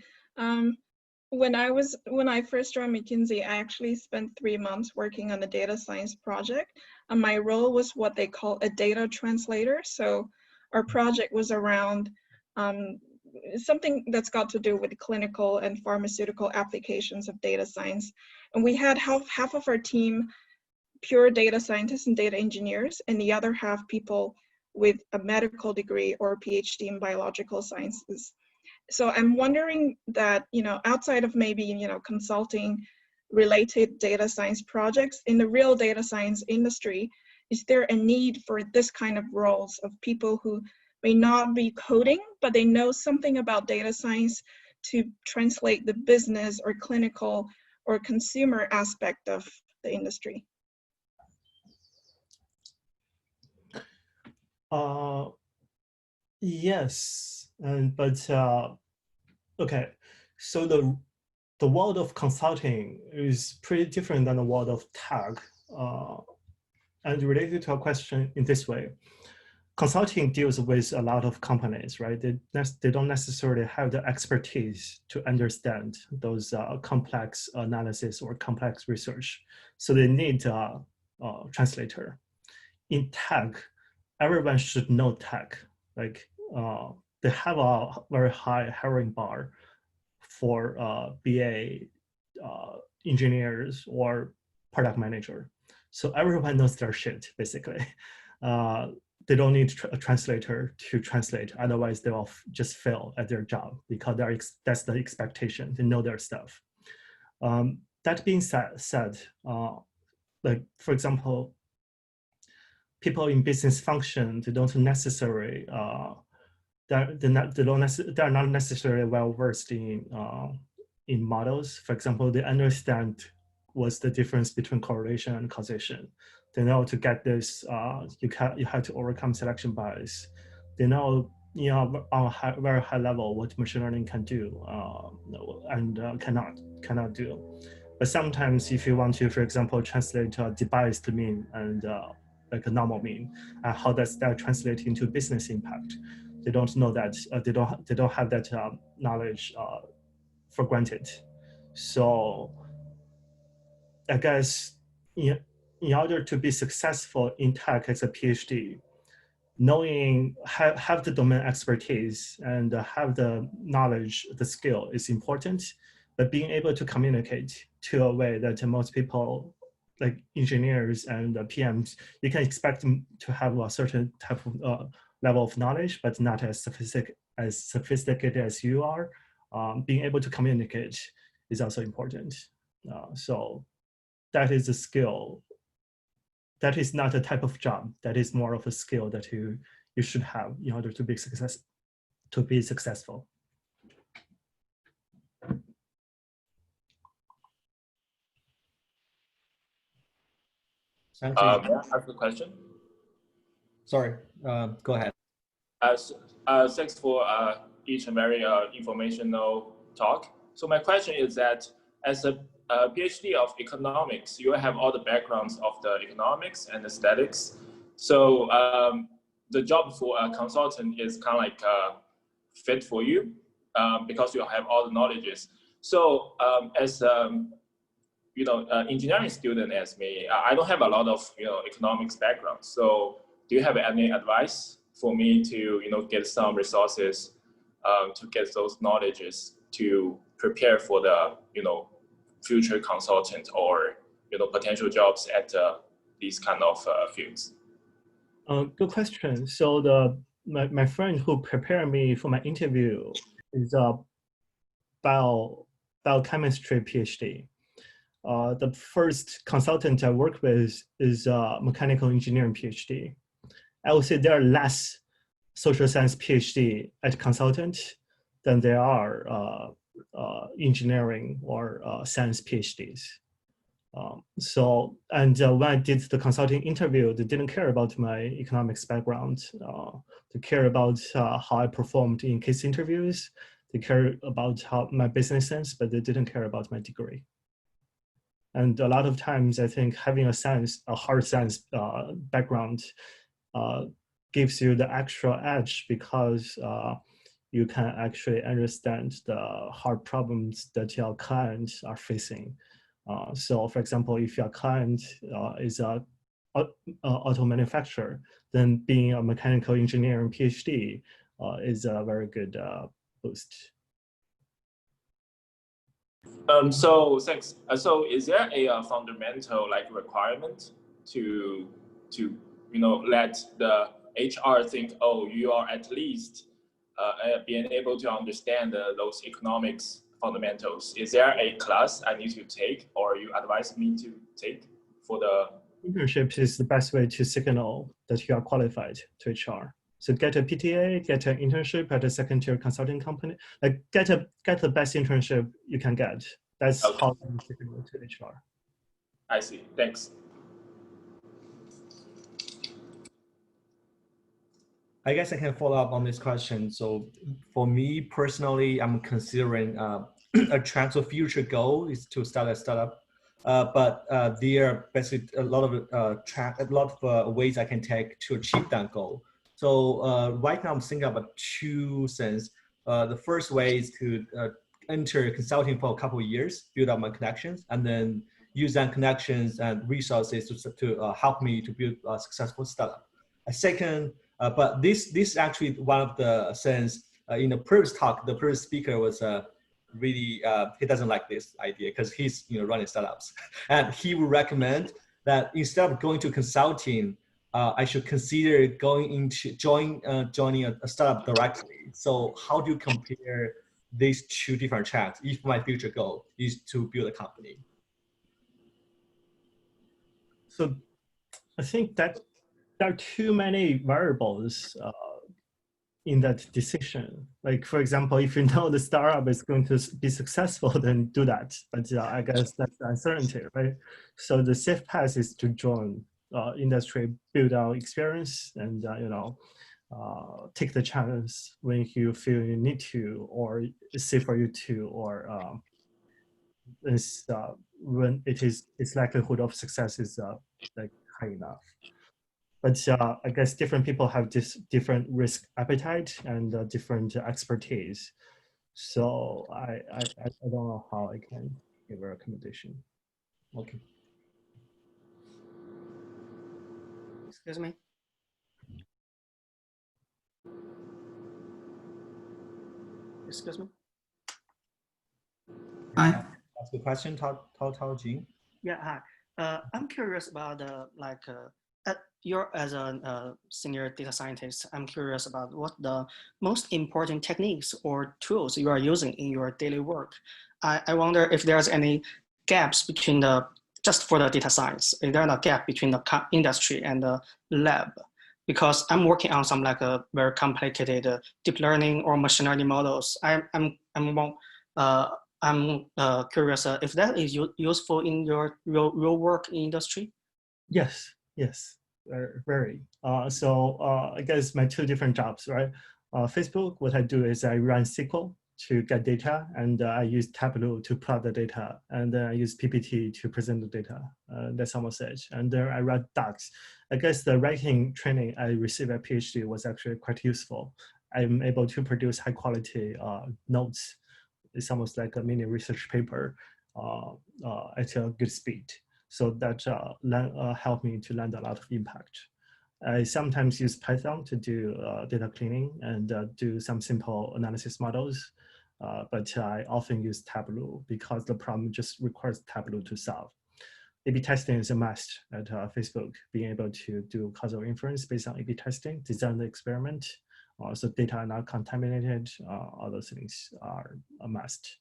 When I first joined McKinsey, I actually spent 3 months working on a data science project, and my role was what they call a data translator. So our project was around something that's got to do with clinical and pharmaceutical applications of data science. And we had half of our team pure data scientists and data engineers, and the other half people with a medical degree or a PhD in biological sciences. So I'm wondering that, outside of maybe, consulting related data science projects in the real data science industry, is there a need for this kind of roles of people who may not be coding, but they know something about data science to translate the business or clinical or consumer aspect of the industry? Yes, but okay. So the world of consulting is pretty different than the world of tech. And related to a question in this way, consulting deals with a lot of companies, right? They don't necessarily have the expertise to understand those complex analysis or complex research. So they need a translator. In tech, everyone should know tech. Like they have a very high hiring bar for BA engineers or product manager. So everyone knows their shit, basically. They don't need a translator to translate. Otherwise, they will just fail at their job because that's the expectation. They know their stuff. That being said, like for example, people in business function, they don't necessarily they're not necessarily well versed in models. For example, they understand what's the difference between correlation and causation. They know to get this, you have to overcome selection bias. They know, on a very high level what machine learning can do and cannot do. But sometimes, if you want to, for example, translate a debiased mean and like a normal mean, how does that translate into business impact? They don't know that. They don't have that knowledge for granted. So I guess in order to be successful in tech as a PhD, knowing, have the domain expertise and have the knowledge, the skill is important, but being able to communicate to a way that most people, like engineers and PMs, you can expect them to have a certain type of level of knowledge, but not as sophisticated as you are. Being able to communicate is also important. So that is a skill that is not a type of job. That is more of a skill that you should have in order to be successful. Thank you. May I ask a question? Sorry, go ahead. Thanks for each and very informational talk. So my question is that as a PhD of economics, you have all the backgrounds of the economics and the statistics. So the job for a consultant is kind of like fit for you because you have all the knowledges. So as engineering student as me, I don't have a lot of economics background. So do you have any advice for me to get some resources to get those knowledges to prepare for the future consultant or potential jobs at these kind of fields? Good question. So my friend who prepared me for my interview is a biochemistry PhD. The first consultant I worked with is a mechanical engineering PhD. I would say there are less social science PhD at consultant than there are engineering or science PhDs. When I did the consulting interview, they didn't care about my economics background. They care about how I performed in case interviews. They care about my business sense, but they didn't care about my degree. And a lot of times, I think having a hard science background gives you the extra edge because you can actually understand the hard problems that your clients are facing. So for example, if your client is a auto manufacturer, then being a mechanical engineer and PhD is a very good boost. So thanks. So is there a fundamental requirement to let the HR think, oh, you are at least being able to understand those economics fundamentals? Is there a class I need to take or you advise me to take for the internships? Is the best way to signal that you are qualified to HR. So get a PTA, get an internship at a second-tier consulting company. Get the best internship you can get. That's okay. how you signal to HR. I see. Thanks. I guess I can follow up on this question. So for me personally, I'm considering a transfer future goal is to start a startup. But there are basically a lot of ways I can take to achieve that goal. So right now I'm thinking about two things. The first way is to enter consulting for a couple of years, build up my connections, and then use that connections and resources to help me to build a successful startup. A second, but this is actually one of the things in the previous talk, the previous speaker was really, he doesn't like this idea because he's running startups. And he would recommend that instead of going to consulting, I should consider going into joining a startup directly. So how do you compare these two different tracks if my future goal is to build a company? So I think that there are too many variables in that decision. Like, for example, if you know the startup is going to be successful, then do that. But I guess that's the uncertainty, right? So the safe path is to join industry, build our experience, and take the chance when you feel you need to, or it's safe for you to, or when its likelihood of success is high enough. But I guess different people have different risk appetite and different expertise. So I don't know how I can give a recommendation. Okay. Excuse me. Excuse me. Hi. Ask a question, Tao Jing. Yeah, hi. I'm curious about you're as a senior data scientist. I'm curious about what the most important techniques or tools you are using in your daily work. I wonder if there's any gaps between the just for the data science? Is there a gap between the industry and the lab? Because I'm working on some like a very complicated deep learning or machine learning models. I'm curious if that is useful in your real work in industry. Yes, yes, very. So I guess my two different jobs, right? Facebook, what I do is I run SQL to get data, and I use Tableau to plot the data, and then I use PPT to present the data. That's almost it. And then I write docs. I guess the writing training I received at PhD was actually quite useful. I'm able to produce high quality notes. It's almost like a mini research paper at a good speed. So that helped me to land a lot of impact. I sometimes use Python to do data cleaning and do some simple analysis models, but I often use Tableau because the problem just requires Tableau to solve. A/B testing is a must at Facebook, being able to do causal inference based on A/B testing, design the experiment, so data are not contaminated, all those things are a must.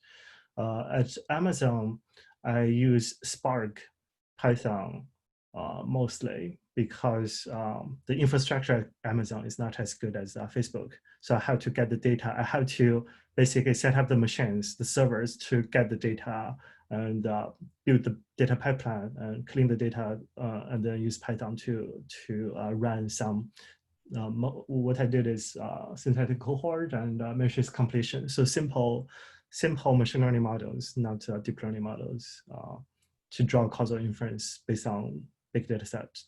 At Amazon, I use Spark, Python mostly because the infrastructure at Amazon is not as good as Facebook. So I have to get the data. I have to basically set up the machines, the servers to get the data and build the data pipeline and clean the data and then use Python to run some. What I did is synthetic cohort and matrix completion. So simple machine learning models, not deep learning models, to draw causal inference based on big data sets.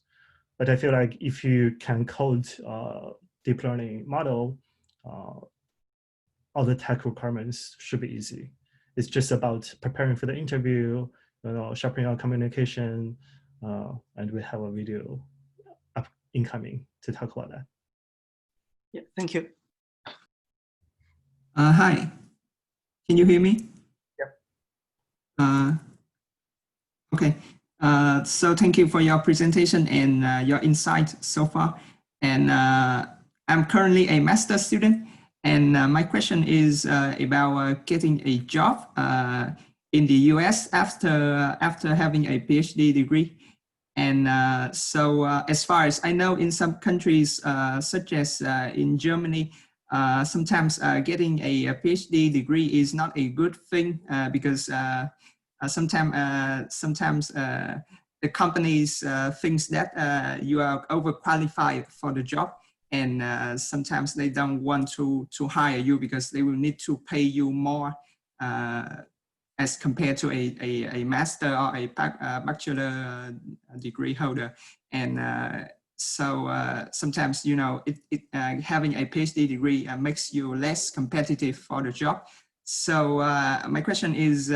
But I feel like if you can code deep learning model, all the tech requirements should be easy. It's just about preparing for the interview, sharpening our communication, and we have a video incoming to talk about that. Yeah, thank you. Hi, can you hear me? Yep. Okay, so thank you for your presentation and your insight so far. And I'm currently a master's student, and my question is about getting a job in the US after having a PhD degree. And so as far as I know, in some countries, such as in Germany, sometimes getting a PhD degree is not a good thing because sometimes the companies thinks that you are overqualified for the job, and sometimes they don't want to hire you because they will need to pay you more as compared to a master or a bachelor degree holder. And so sometimes, having a PhD degree makes you less competitive for the job. So my question is,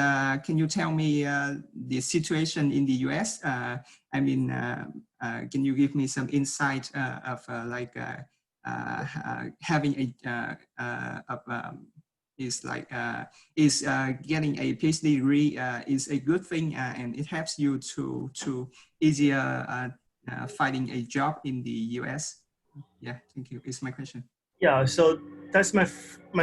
can you tell me the situation in the US? I mean, can you give me some insight of having is getting a PhD degree is a good thing and it helps you to easier finding a job in the US? Yeah, thank you. It's my question. Yeah, so that's my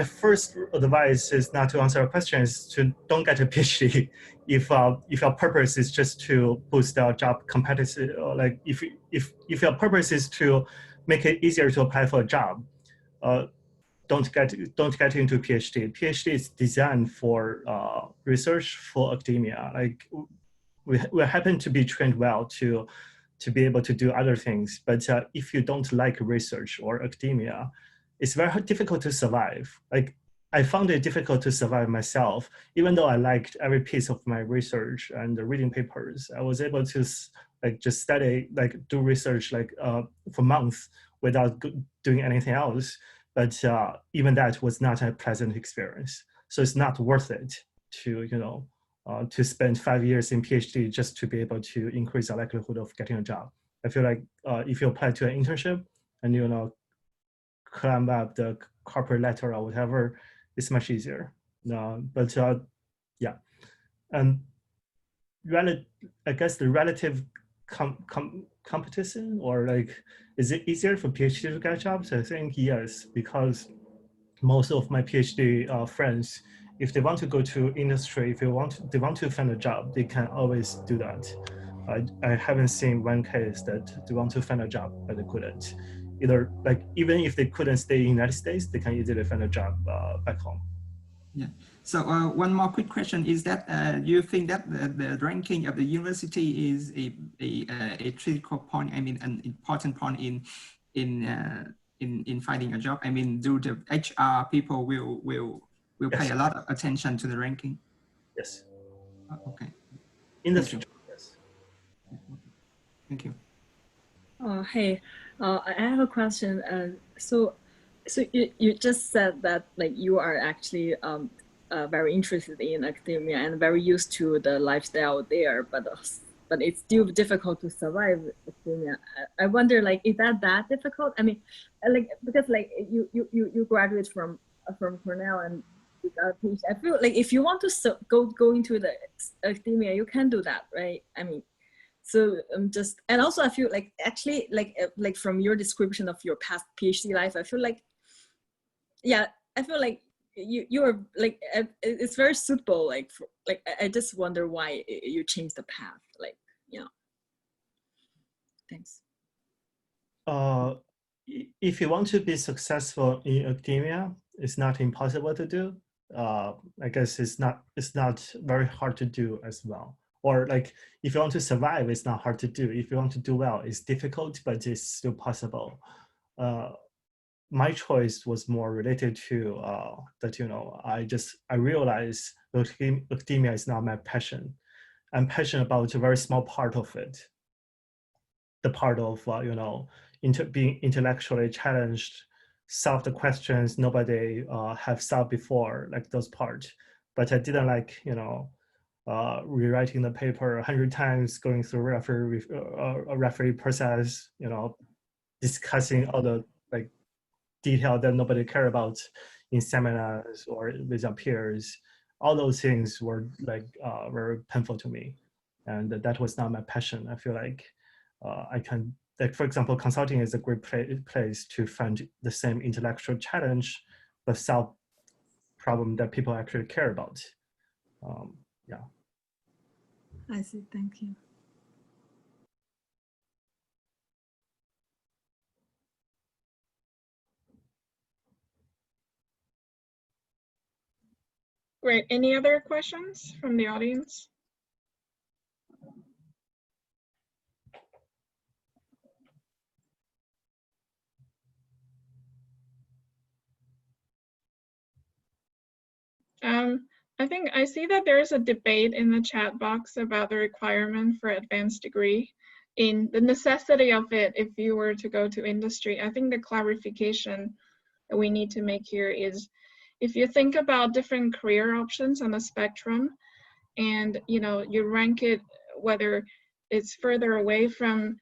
first advice is not to answer a question, is to don't get a PhD if your purpose is just to boost our job competitive, or like if your purpose is to make it easier to apply for a job, don't get into PhD. PhD is designed for research, for academia. Like we happen to be trained well to be able to do other things, but if you don't like research or academia, it's very difficult to survive. Like I found it difficult to survive myself, even though I liked every piece of my research and the reading papers. I was able to just study, do research for months without doing anything else. But even that was not a pleasant experience. So it's not worth it to spend 5 years in PhD just to be able to increase the likelihood of getting a job. I feel like if you apply to an internship and climb up the corporate ladder or whatever, it's much easier. Yeah, and I guess the relative competition, or is it easier for PhD to get jobs? I think yes, because most of my PhD friends, if they want to go to industry, if they want to find a job, they can always do that. I haven't seen one case that they want to find a job, but they couldn't. Either like even if they couldn't stay in the United States, they can easily find a job back home. Yeah. So one more quick question is that you think that the ranking of the university is a critical point? I mean, an important point in finding a job. I mean, do the HR people will Yes. pay a lot of attention to the ranking? Yes. Okay. In the Thank you. future, yes. Thank you. Hey, I have a question. So you just said that like you are actually very interested in academia and very used to the lifestyle there, but it's still difficult to survive academia. I wonder, like, is that difficult? I mean, like, because like you graduate from Cornell and you got a PhD. I feel like if you want to go into the academia, you can do that, right? I mean. So just, and also I feel like actually like from your description of your past PhD life, I feel like, yeah, I feel like you're like, it's very suitable. Like, I just wonder why you changed the path. Like, you know, thanks. If you want to be successful in academia, it's not impossible to do. I guess it's not very hard to do as well. Or like, if you want to survive, it's not hard to do. If you want to do well, it's difficult, but it's still possible. My choice was more related to that, you know, I realized that academia is not my passion. I'm passionate about a very small part of it. The part of, you know, being intellectually challenged, solve the questions nobody have solved before, like those parts. But I didn't like, you know, rewriting the paper 100 times, going through referee process, you know, discussing all the like detail that nobody care about in seminars or with your peers. All those things were like very painful to me, and that was not my passion. I feel like I can, like, for example, consulting is a great place to find the same intellectual challenge, but solve problem that people actually care about. Yeah. I see. Thank you. Great. Any other questions from the audience? I think I see that there is a debate in the chat box about the requirement for advanced degree, in the necessity of it if you were to go to industry. I think the clarification that we need to make here is, if you think about different career options on the spectrum, and you know, you rank it whether it's further away from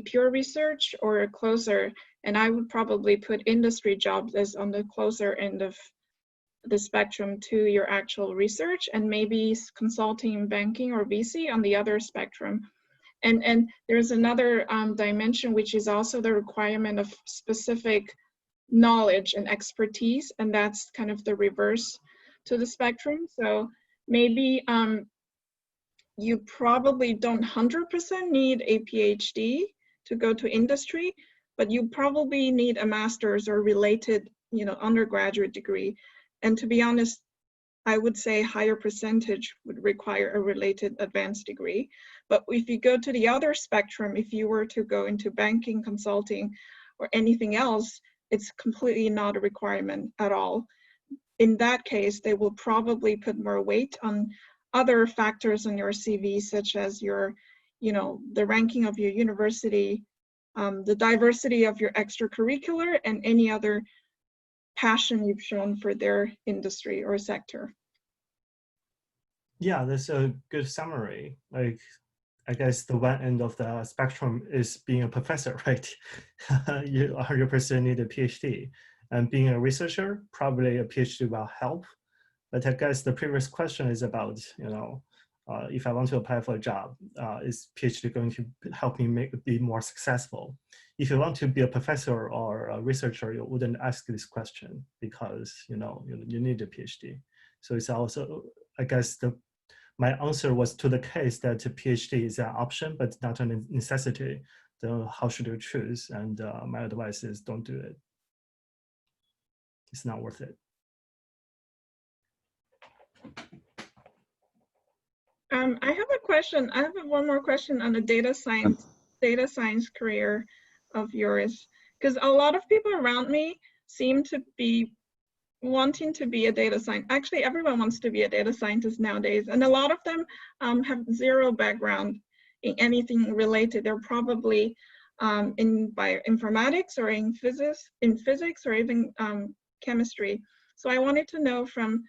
pure research or closer, and I would probably put industry jobs as on the closer end of the spectrum to your actual research, and maybe consulting, banking, or VC on the other spectrum. And there's another dimension, which is also the requirement of specific knowledge and expertise, and that's kind of the reverse to the spectrum. So maybe you probably don't 100% need a PhD to go to industry, but you probably need a master's or related, you know, undergraduate degree. And to be honest, I would say higher percentage would require a related advanced degree. But if you go to the other spectrum, if you were to go into banking, consulting, or anything else, it's completely not a requirement at all. In that case, they will probably put more weight on other factors on your CV, such as your, you know, the ranking of your university, the diversity of your extracurricular, and any other passion you've shown for their industry or sector. Yeah, that's a good summary. Like, I guess the one end of the spectrum is being a professor, right? You 100% need a PhD. And being a researcher, probably a PhD will help. But I guess the previous question is about, you know, if I want to apply for a job, is PhD going to help me be more successful? If you want to be a professor or a researcher, you wouldn't ask this question, because, you know, you need a PhD. So it's also, I guess, my answer was to the case that a PhD is an option, but not a necessity. Then how should you choose? And my advice is don't do it. It's not worth it. I have a question. I have one more question on the data science career of yours, because a lot of people around me seem to be wanting to be a data scientist. Actually, everyone wants to be a data scientist nowadays, and a lot of them have zero background in anything related. They're probably in bioinformatics or in physics or even chemistry. So I wanted to know from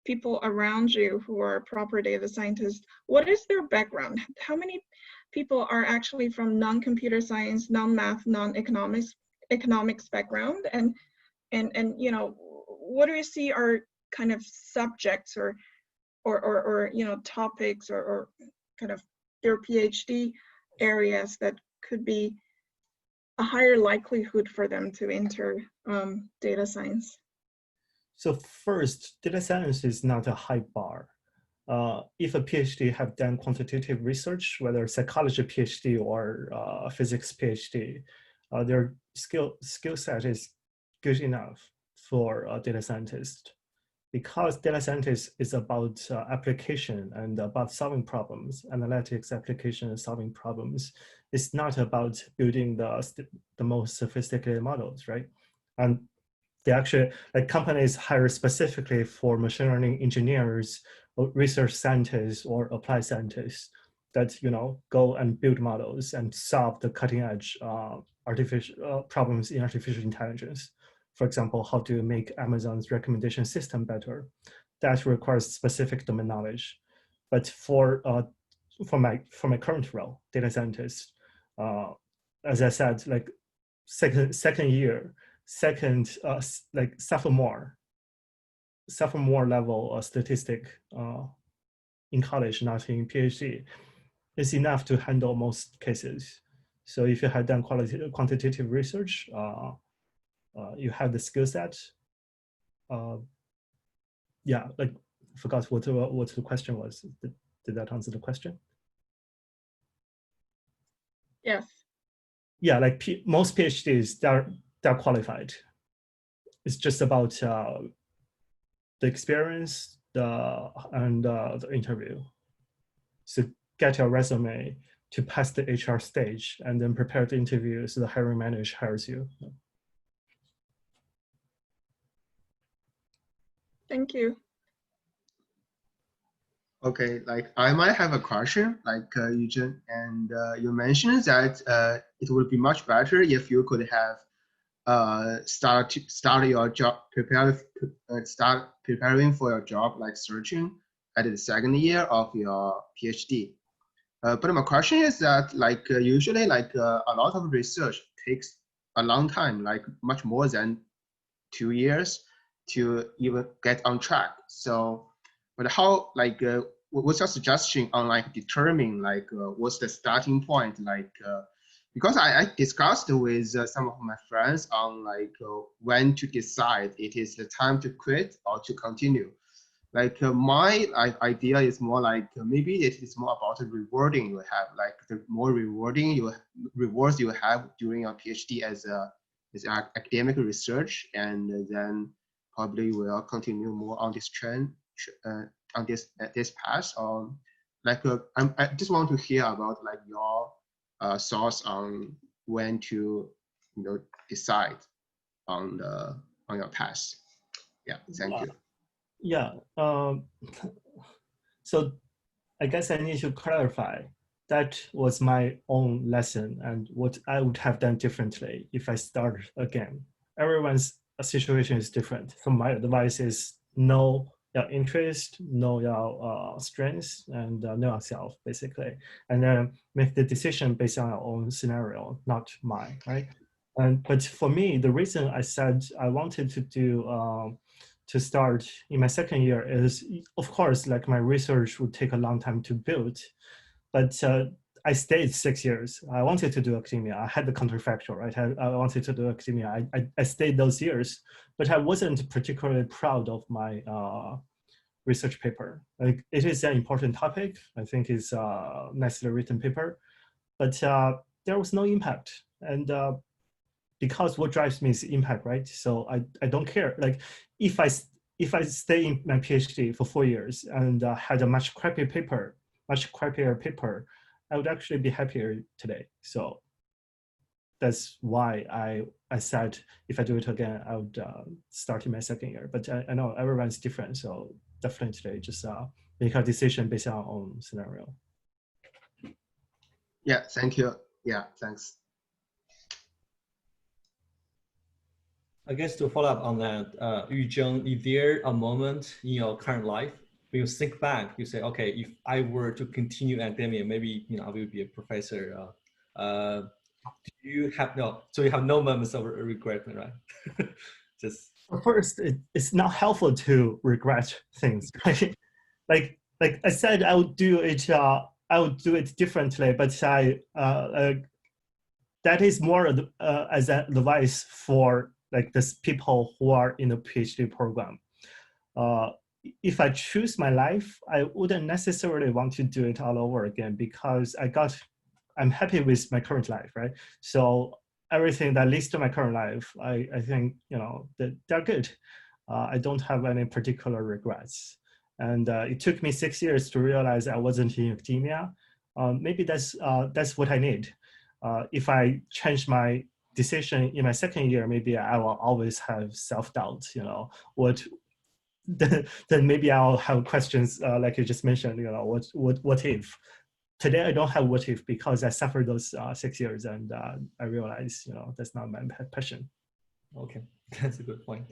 people around you who are proper data scientists, what is their background? How many people are actually from non-computer science, non-math, non-economics background? And you know, what do you see are kind of subjects or you know, topics or kind of their PhD areas that could be a higher likelihood for them to enter data science? So first, data science is not a high bar. If a PhD have done quantitative research, whether psychology PhD or physics PhD, their skill set is good enough for a data scientist. Because data scientist is about application and about solving problems, analytics application and solving problems. It's not about building the most sophisticated models, right? And they actually, like companies hire specifically for machine learning engineers, or research scientists, or applied scientists that, you know, go and build models and solve the cutting edge problems in artificial intelligence. For example, how to make Amazon's recommendation system better. That requires specific domain knowledge. But for my current role, data scientist, as I said, like second year, like sophomore level statistic in college, not in PhD, is enough to handle most cases. So if you have done quantitative research, you have the skill set. Yeah, like I forgot what the question was. Did that answer the question? Yes. Yeah, like most PhDs, they're qualified. It's just about the experience and the interview. So get your resume to pass the HR stage and then prepare the interview so the hiring manager hires you. Thank you. Okay, like I might have a question, like Eugene, and you mentioned that it would be much better if you could have start your job, start preparing for your job, like searching at the second year of your PhD. But my question is that, like usually, like a lot of research takes a long time, like much more than 2 years to even get on track. So, but how, like, what's your suggestion on like determining like what's the starting point? Like, because I discussed with some of my friends on like when to decide it is the time to quit or to continue. Like my idea is more like maybe it is more about the rewarding you have, like the more rewards you have during your PhD as academic research, and then probably will continue more on this trend, on this path. Like I just want to hear about like your thoughts on when to decide on your path. Yeah, thank you. Yeah, so I guess I need to clarify. That was my own lesson and what I would have done differently if I started again. Everyone's situation is different. So my advice is know your interest, know your strengths, and know yourself, basically. And then make the decision based on your own scenario, not mine, right? But for me, the reason I said I wanted to do to start in my second year is, of course, like my research would take a long time to build, but I stayed 6 years. I wanted to do academia. I had the counterfactual, right? I wanted to do academia. I stayed those years, but I wasn't particularly proud of my research paper. Like it is an important topic. I think it's a nicely written paper, but there was no impact. And because what drives me is impact, right? So I don't care. Like if I stay in my PhD for 4 years and had a much crappier paper, I would actually be happier today. So that's why I said if I do it again, I would start in my second year. But I know everyone's different, so definitely just make a decision based on our own scenario. Yeah, thank you. Yeah, thanks. I guess to follow up on that, Yuzheng, is there a moment in your current life when you think back, you say, okay, if I were to continue academia, maybe I will be a professor. Do you have so you have no moments of regret, right? Just first, it's not helpful to regret things. Right? like I said, I would do it. I would do it differently, but that is more as advice for like these people who are in the PhD program. If I choose my life, I wouldn't necessarily want to do it all over again because I'm happy with my current life, right? So everything that leads to my current life, I think that they're good. I don't have any particular regrets. And it took me 6 years to realize I wasn't in academia. Maybe that's what I need. If I change my decision in my second year, maybe I will always have self-doubt, then maybe I'll have questions like you just mentioned, what if? Today I don't have what if because I suffered those 6 years and I realized, that's not my passion. Okay, that's a good point.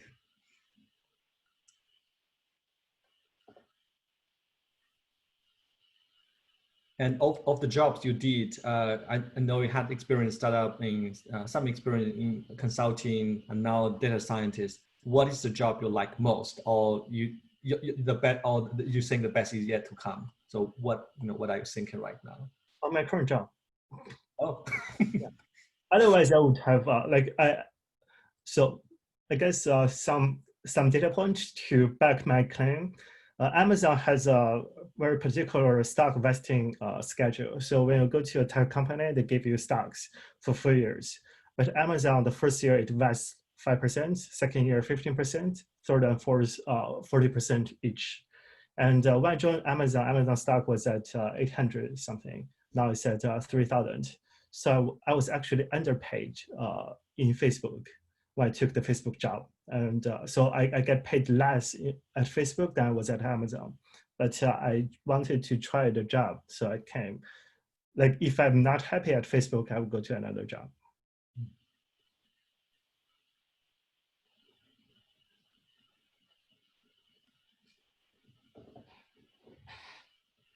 And of the jobs you did, I know you had experience startup in some experience in consulting and now data scientist. What is the job you like most, or the best, or you think the best is yet to come? So what what are you thinking right now? On my current job. Oh, yeah. Otherwise I would have so I guess some data points to back my claim. Amazon has a very particular stock vesting schedule. So when you go to a tech company, they give you stocks for 4 years. But Amazon, the first year it vests 5%, second year 15%, third and fourth 40% each. And when I joined Amazon stock was at 800 something. Now it's at 3,000. So I was actually underpaid in Facebook when I took the Facebook job. And so I get paid less at Facebook than I was at Amazon. But I wanted to try the job, so I came. Like if I'm not happy at Facebook, I would go to another job.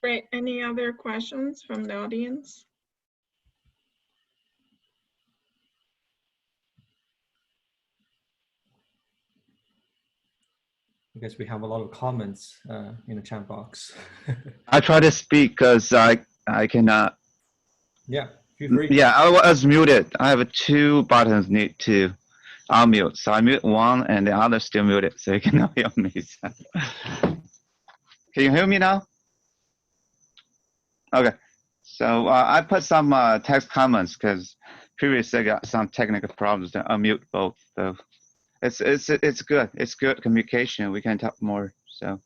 Great. Any other questions from the audience? I guess we have a lot of comments in the chat box. I try to speak because I cannot. Yeah, feel free. Yeah, I was muted. I have 2 buttons need to unmute. So I mute one and the other still muted, so you cannot hear me. Can you hear me now? Okay. So I put some text comments because previously I got some technical problems to unmute both. So it's good. It's good communication. We can talk more. So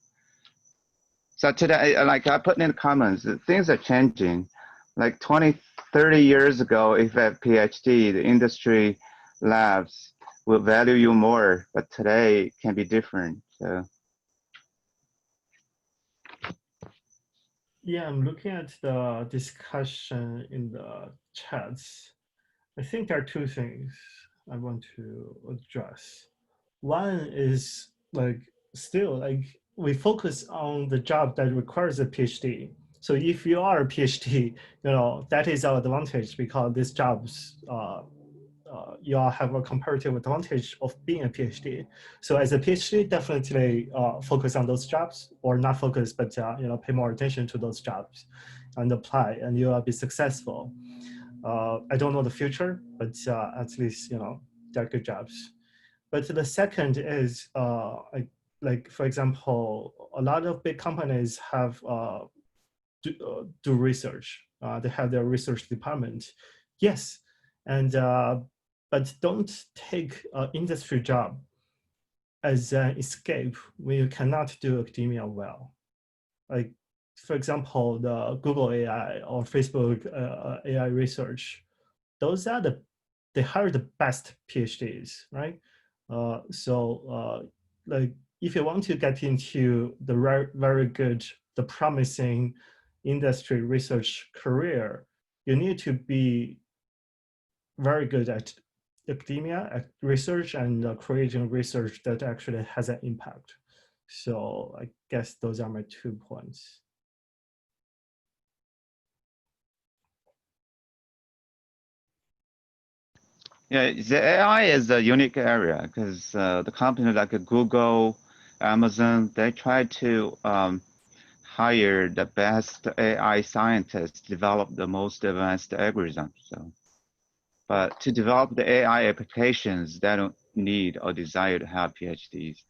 today, like I put in the comments, things are changing. Like 20, 30 years ago, if you have PhD, the industry labs will value you more, but today it can be different. So. Yeah, I'm looking at the discussion in the chats. I think there are 2 things I want to address. One is like still like we focus on the job that requires a PhD. So if you are a PhD, that is our advantage because these jobs you all have a comparative advantage of being a PhD. So as a PhD, definitely focus on those jobs, or not focus, but pay more attention to those jobs and apply, and you will be successful. I don't know the future, but at least they're good jobs. But the second is like for example, a lot of big companies have do research. They have their research department. Yes, and but don't take an industry job as an escape when you cannot do academia well. Like, for example, the Google AI or Facebook AI research, those are they hire the best PhDs, right? Like if you want to get into the very good, the promising industry research career, you need to be very good at academia, at research, and creating research that actually has an impact. So I guess those are my 2 points. Yeah, the AI is a unique area because the company like Google, Amazon, they try to hire the best AI scientists, develop the most advanced algorithms. So, but to develop the AI applications, they don't need or desire to have PhDs.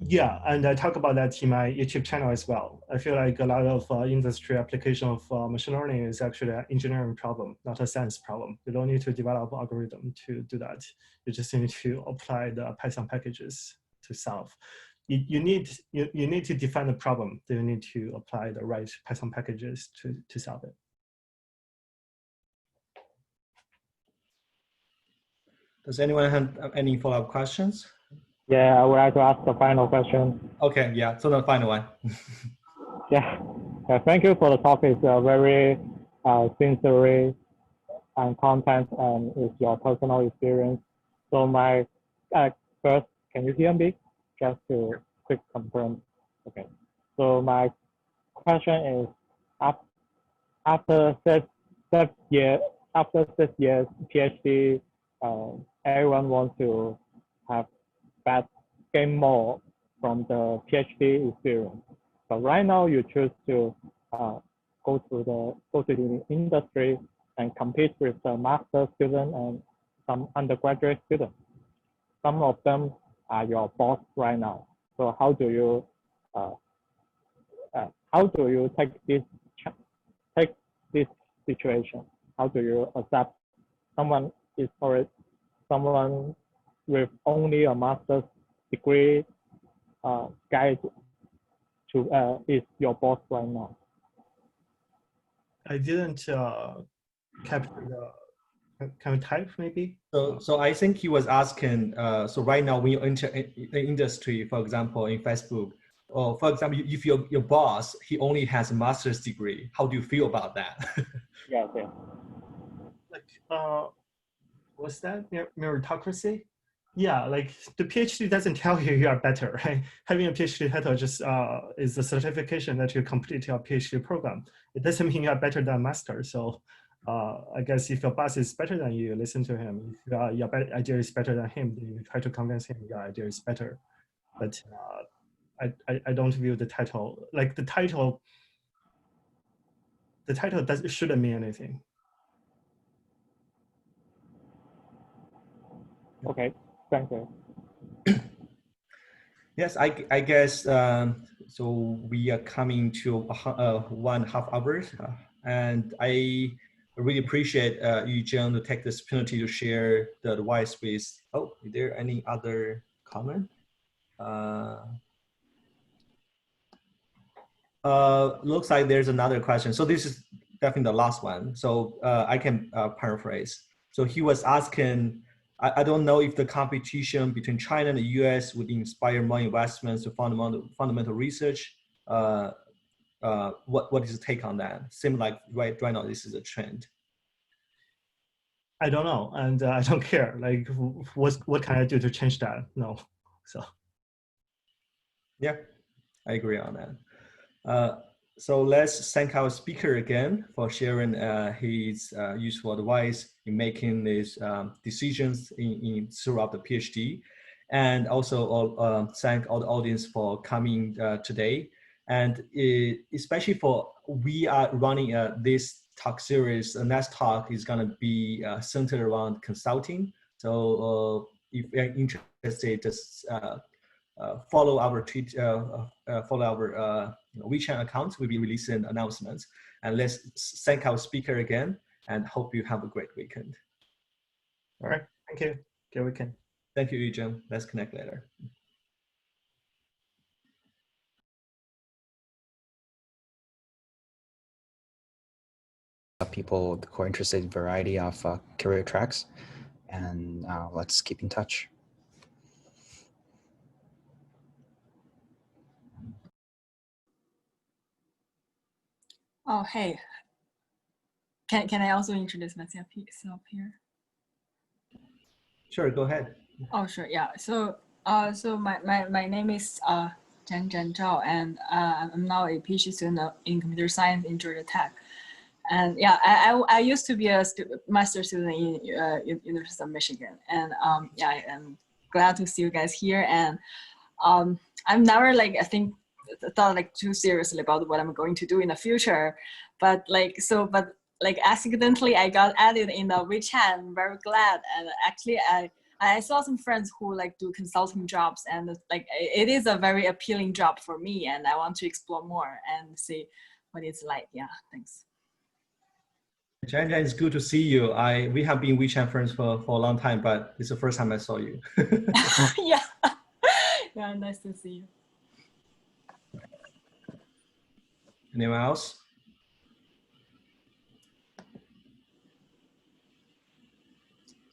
Yeah, and I talk about that in my YouTube channel as well. I feel like a lot of industry application of machine learning is actually an engineering problem, not a science problem. You don't need to develop algorithm to do that. You just need to apply the Python packages to solve. You need to define the problem. Then you need to apply the right Python packages to solve it. Does anyone have any follow-up questions? Yeah, I would like to ask the final question. Okay, yeah, so the final one. Yeah, thank you for the talk. It's very sincere and content, and it's your personal experience. So my first, can you hear me? Just to quick confirm. Okay. So my question is, after 6 years PhD, everyone wants to have gain more from the PhD experience. But right now you choose to go to the industry and compete with the master student and some undergraduate students. Some of them are your boss right now. So how do you take this situation? How do you accept someone with only a master's degree guide to is your boss right now? I didn't capture the, can we type maybe? So I think he was asking, so right now when you enter the industry, for example, in Facebook, or for example, if your boss, he only has a master's degree, how do you feel about that? Yeah. Like, what's that, meritocracy? Yeah, like the PhD doesn't tell you you are better, right? Having a PhD title just is a certification that you complete your PhD program. It doesn't mean you are better than master. So I guess if your boss is better than you, listen to him. If your idea is better than him, then you try to convince him your idea is better. But I don't view the title, like the title shouldn't mean anything. Okay, thank you. Yes, I guess, so we are coming to 1.5 hours, and I really appreciate you, John, to take this opportunity to share the advice with, oh, is there any other comment? Looks like there's another question. So this is definitely the last one. So I can paraphrase. So he was asking, I don't know if the competition between China and the US would inspire more investments to fundamental research. What is the take on that? Seems like right now this is a trend. I don't know, and I don't care. Like, what can I do to change that? No, so. Yeah, I agree on that. So let's thank our speaker again for sharing his useful advice in making these decisions throughout the PhD. And also thank all the audience for coming today. And especially for, we are running this talk series, the next talk is gonna be centered around consulting. So if you're interested, just follow our tweet, follow our WeChat account. We'll be releasing announcements. And let's thank our speaker again, and hope you have a great weekend. All right, thank you. Good weekend. Thank you, Yujin. Let's connect later. People who are interested in a variety of career tracks, and let's keep in touch. Oh, hey. Can I also introduce myself here? Sure, go ahead. Oh, sure, yeah. So my name is Zhang Zhao, and I'm now a PhD student in computer science in Georgia Tech. And yeah, I used to be a master student in University of Michigan, and yeah, I am glad to see you guys here. And I'm never thought like too seriously about what I'm going to do in the future, but accidentally I got added in the WeChat. I'm very glad, and actually I saw some friends who like do consulting jobs, and like it is a very appealing job for me, and I want to explore more and see what it's like. Yeah, thanks. Jan, it's good to see you. We have been WeChat friends for a long time, but it's the first time I saw you. Yeah, yeah, nice to see you. Anyone else?